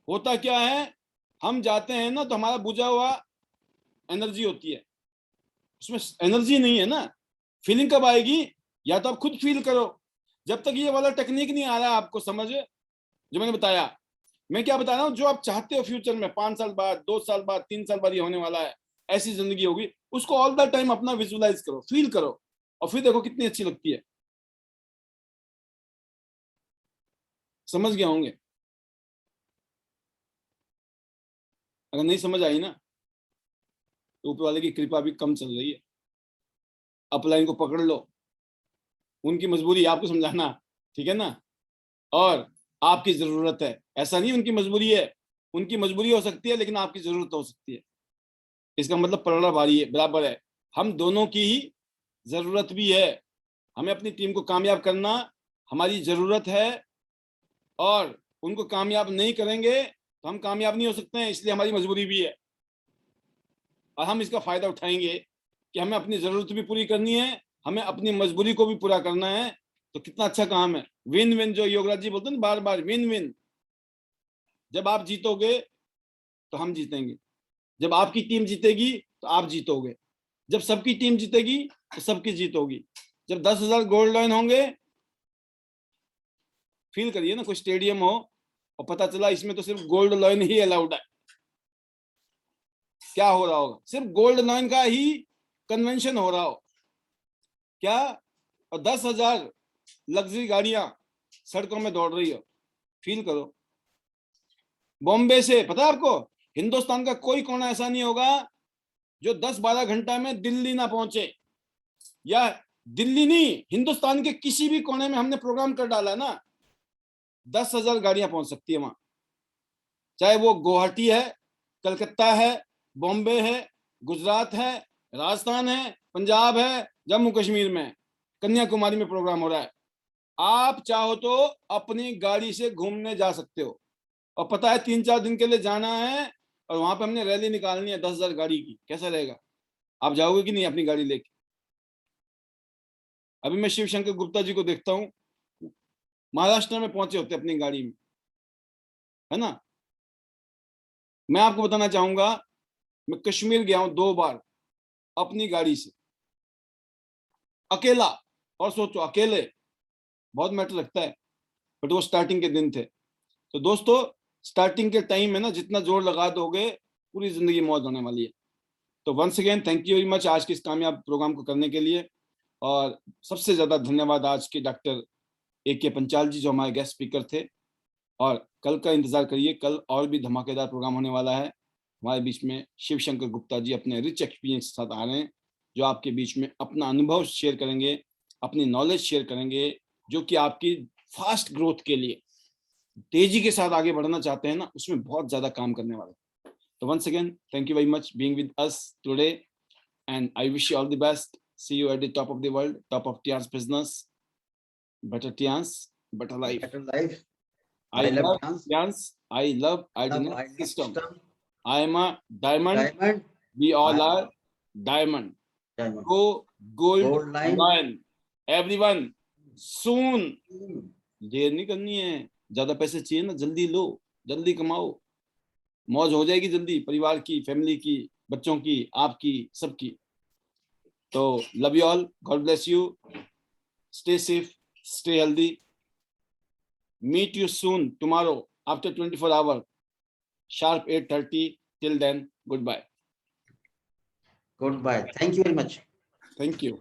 Speaker 1: होता क्या है, हम जाते हैं ना, तो हमारा बुझा हुआ एनर्जी होती है, उसमें एनर्जी नहीं है ना। फीलिंग कब आएगी? या तो आप खुद फील करो। जब तक ये वाला टेक्निक नहीं आ रहा आपको समझ, जो मैंने बताया, मैं क्या बता रहा हूँ, जो आप चाहते हो फ्यूचर में 5 साल बाद, 2 साल बाद, 3 साल बाद ये होने वाला है, ऐसी जिंदगी होगी, उसको ऑल द टाइम अपना विजुअलाइज करो, फील करो, और फिर देखो कितनी अच्छी लगती है। समझ गए होंगे। अगर नहीं समझ आई ना तो ऊपर वाले की कृपा भी कम चल रही है। अपलाइन को पकड़ लो, उनकी मजबूरी आपको समझाना, ठीक है ना, और आपकी जरूरत है। ऐसा नहीं उनकी मजबूरी है, उनकी मजबूरी हो सकती है लेकिन आपकी जरूरत हो सकती है। इसका मतलब पलड़ा भारी है, बराबर है। हम दोनों की ही जरूरत भी है। हमें अपनी टीम को कामयाब करना हमारी जरूरत है, और उनको कामयाब नहीं करेंगे तो हम कामयाब नहीं हो सकते हैं, इसलिए हमारी मजबूरी भी है। और हम इसका फायदा उठाएंगे कि हमें अपनी जरूरत भी पूरी करनी है, हमें अपनी मजबूरी को भी पूरा करना है। तो कितना अच्छा काम है, विन विन, जो योगराज जी बोलते हैं बार बार, विन विन। जब आप जीतोगे तो हम जीतेंगे, जब आपकी टीम जीतेगी तो आप जीतोगे, जब सबकी टीम जीतेगी तो सबकी जीत होगी। जब 10,000 गोल्ड लाइन होंगे, फील करिए ना, कोई स्टेडियम हो और पता चला इसमें तो सिर्फ गोल्ड लाइन ही अलाउड है, क्या हो रहा होगा? सिर्फ गोल्ड लाइन का ही कन्वेंशन हो रहा हो क्या, और 10,000 लग्जरी गाड़ियां सड़कों में दौड़ रही हो, फील करो। बॉम्बे से, पता है आपको, हिंदुस्तान का कोई कोना ऐसा नहीं होगा जो 10-12 घंटा में दिल्ली ना पहुंचे, या दिल्ली नहीं, हिंदुस्तान के किसी भी कोने में हमने प्रोग्राम कर डाला ना, 10,000 गाड़ियां पहुंच सकती है वहां। चाहे वो गुवाहाटी है, कलकत्ता है, बॉम्बे है, गुजरात है, राजस्थान है, पंजाब है, जम्मू कश्मीर में, कन्याकुमारी में प्रोग्राम हो रहा है। आप चाहो तो अपनी गाड़ी से घूमने जा सकते हो, और पता है 3-4 दिन के लिए जाना है, और वहां पे हमने रैली निकालनी है 10,000 गाड़ी की। कैसा रहेगा? आप जाओगे कि नहीं अपनी गाड़ी लेके? अभी मैं शिवशंकर गुप्ता जी को देखता हूँ, महाराष्ट्र में पहुंचे होते अपनी गाड़ी में, है ना। मैं आपको बताना चाहूंगा, मैं कश्मीर गया हूं 2 बार अपनी गाड़ी से, अकेला। और सोचो, अकेले बहुत मैटर रखता है, बट वो स्टार्टिंग के दिन थे। तो दोस्तों, स्टार्टिंग के टाइम में ना जितना जोर लगा दोगे, पूरी जिंदगी मौज होने वाली है। तो once again thank you very much आज के इस कामयाब प्रोग्राम को करने के लिए। और सबसे ज्यादा धन्यवाद आज के डॉक्टर AK पंचाल जी, जो हमारे गेस्ट स्पीकर थे। और कल का इंतजार करिए, कल और भी धमाकेदार प्रोग्राम होने वाला है। हमारे बीच में शिवशंकर गुप्ता जी अपने रिच एक्सपीरियंस के साथ आ रहे हैं, जो आपके बीच में अपना अनुभव शेयर करेंगे, अपनी नॉलेज शेयर करेंगे, जो कि आपकी फास्ट ग्रोथ के लिए, तेजी के साथ आगे बढ़ना चाहते हैं ना, उसमें बहुत ज्यादा काम करने वाले। तो once again thank you very much being with us today, and I wish you all the best. See you at the top of the world, top of Tian's business, better Tian's, better life.
Speaker 4: Better life.
Speaker 1: I love
Speaker 4: Tian's.
Speaker 1: Tian's. I love Idenex system. I am a diamond.
Speaker 4: Diamond.
Speaker 1: We all are diamond.
Speaker 4: Diamond.
Speaker 1: Go gold,
Speaker 4: Gold line.
Speaker 1: lion. Everyone soon. देर नहीं करनी है, ज्यादा पैसे चाहिए ना, जल्दी लो, जल्दी कमाओ, मौज हो जाएगी जल्दी, परिवार की, फैमिली की, बच्चों की, आपकी, सबकी। तो love you all, God bless you, stay safe, stay healthy, meet you soon tomorrow after 24 hours sharp 8:30. Till then, goodbye.
Speaker 4: Goodbye. Thank you very much.
Speaker 1: Thank you.